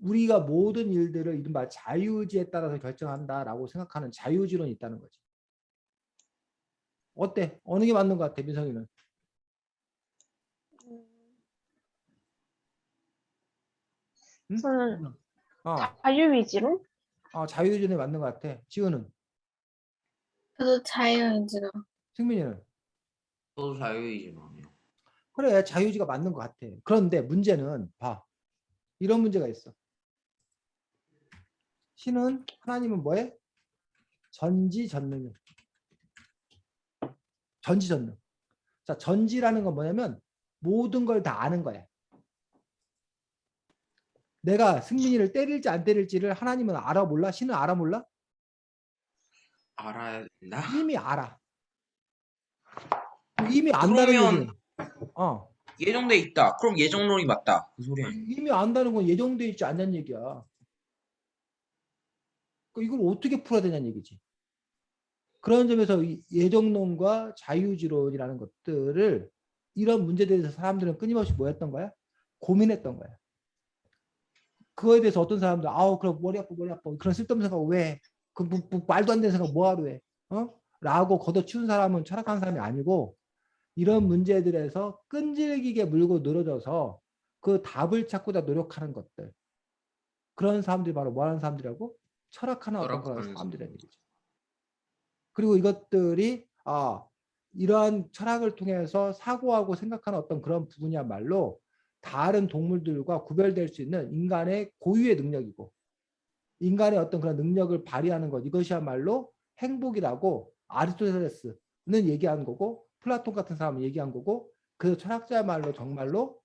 우리가 모든 일들을 이른바 자유의지에 따라서 결정한다라고 생각하는 자유지론이 있다는 거지. 어때? 어느 게 맞는 것 같아, 민성이는? 응? 저는 어, 자유의지로? 자유의지론이 맞는 것 같아. 지우는? 저도 자유의지로. 승민이는? 저도 자유이지만요. 그래, 자유의지가 맞는 것 같아. 그런데 문제는 봐. 이런 문제가 있어. 신은 하나님은 뭐해? 전지전능해. 전지전능. 자, 전지라는 건 뭐냐면 모든 걸 다 아는 거야. 내가 승민이를 때릴지 안 때릴지를 하나님은 알아 몰라? 신은 알아 몰라? 알아야 된다. 이미 알아. 이미 안다는 그러면 얘기는 예정돼 있다. 그럼 예정론이 맞다. 그 소리 아니야. 이미 안다는 건 예정돼 있지 않냐는 얘기야. 이걸 어떻게 풀어야 되냐는 얘기지. 그런 점에서 이 예정론과 자유지론이라는 것들을 이런 문제에 대해서 사람들은 끊임없이 뭐 했던 거야? 고민했던 거야. 그거에 대해서 어떤 사람들 그럼 머리 아파 그런 쓸데없는 생각 왜? 말도 안 되는 생각 뭐하러 해? 라고 걷어치운 사람은 철학하는 사람이 아니고 이런 문제들에서 끈질기게 물고 늘어져서 그 답을 찾고자 노력하는 것들. 그런 사람들이 바로 뭐 하는 사람들이라고? 철학하는 어떤 그런 철학하는 사람들이라는 얘기죠. 그리고 이것들이 이러한 철학을 통해서 사고하고 생각하는 어떤 그런 부분이야말로 다른 동물들과 구별될 수 있는 인간의 고유의 능력이고 인간의 어떤 그런 능력을 발휘하는 것 이것이야말로 행복이라고 아리스토텔레스는 얘기한 거고 플라톤 같은 사람은 얘기한 거고 그 철학자야말로 정말로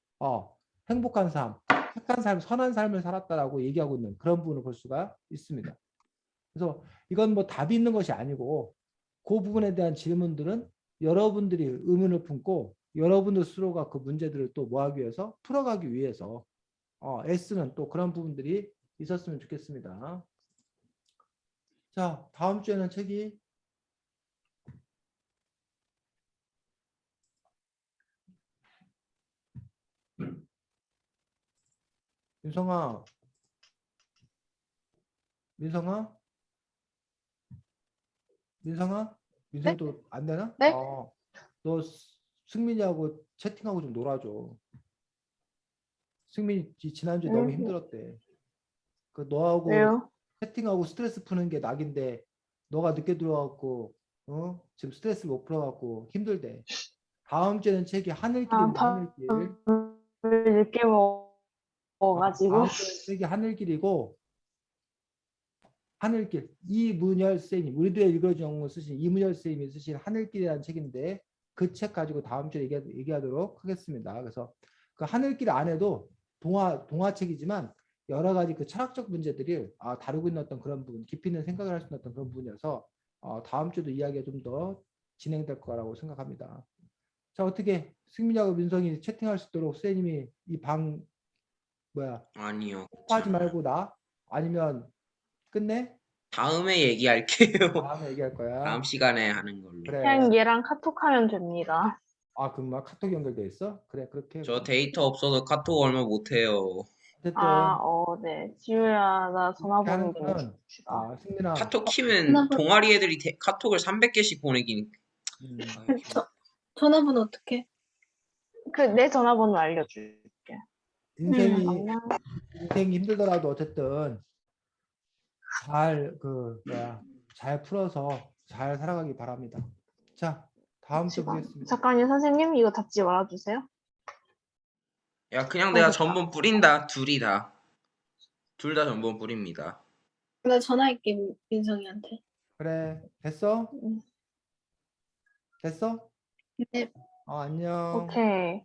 행복한 삶, 착한 삶, 선한 삶을 살았다라고 얘기하고 있는 그런 부분을 볼 수가 있습니다. 그래서 이건 뭐 답이 있는 것이 아니고 그 부분에 대한 질문들은 여러분들이 의문을 품고 여러분들 스스로가 그 문제들을 또 뭐 하기 위해서 풀어가기 위해서 애쓰는 또 그런 부분들이 있었으면 좋겠습니다. 자, 다음 주에는 책이 민성아, 민성이도 안 되나? 네? 너 승민이하고 채팅하고 좀 놀아줘. 승민이 지난주에 너무 힘들었대. 그 너하고 왜요? 채팅하고 스트레스 푸는 게 낙인데 너가 늦게 들어와갖고 지금 스트레스 못 풀어갖고 힘들대. 다음 주에는 책이 하늘길입니다. 하늘길. 밥을 늦게 먹어가지고. 다음 주에는 책이 하늘길이고 하늘길 이문열 선생님 우리들의 읽어준 영문 쓰신 이문열 선생님이 쓰신 하늘길이라는 책인데 그 책 가지고 다음 주에 얘기하도록 하겠습니다. 그래서 그 하늘길 안에도 동화책이지만 여러 가지 그 철학적 문제들이 다루고 있는 어떤 그런 부분 깊이 있는 생각을 할 수 있는 어떤 그런 부분이어서 다음 주도 이야기가 좀 더 진행될 거라고 생각합니다. 자, 어떻게 승민이하고 민성이 채팅할 수 있도록 선생님이 이 방 아니요. 하지 괜찮아요. 말고 아니면 끝내? 다음에 얘기할게요. 다음에 얘기할 거야. 다음 시간에 하는 걸로. 그래. 그냥 얘랑 카톡하면 됩니다. 그럼 카톡 연결돼 있어? 그래, 그렇게 해. 저 데이터 없어서 카톡 얼마 못해요. 어쨌든 네. 지우야, 나 전화번호 하는 좀 거는 줍시다. 승민아, 카톡 키면 전화번호, 동아리 애들이 카톡을 300개씩 보내긴. 음, 전화번호 어떻게? 내 전화번호 알려줄게. 인생이 잠깐만. 힘들더라도 어쨌든 잘 풀어서 잘 살아가기 바랍니다. 자, 다음 주에 보겠습니다. 작가님, 선생님, 이거 닫지 말아주세요. 야, 그냥 내가 됐다. 전번 뿌린다. 둘이 다. 둘 다 전번 뿌립니다. 나 전화할게 민성이한테. 그래, 됐어? 음, 됐어? 네. 안녕. 오케이.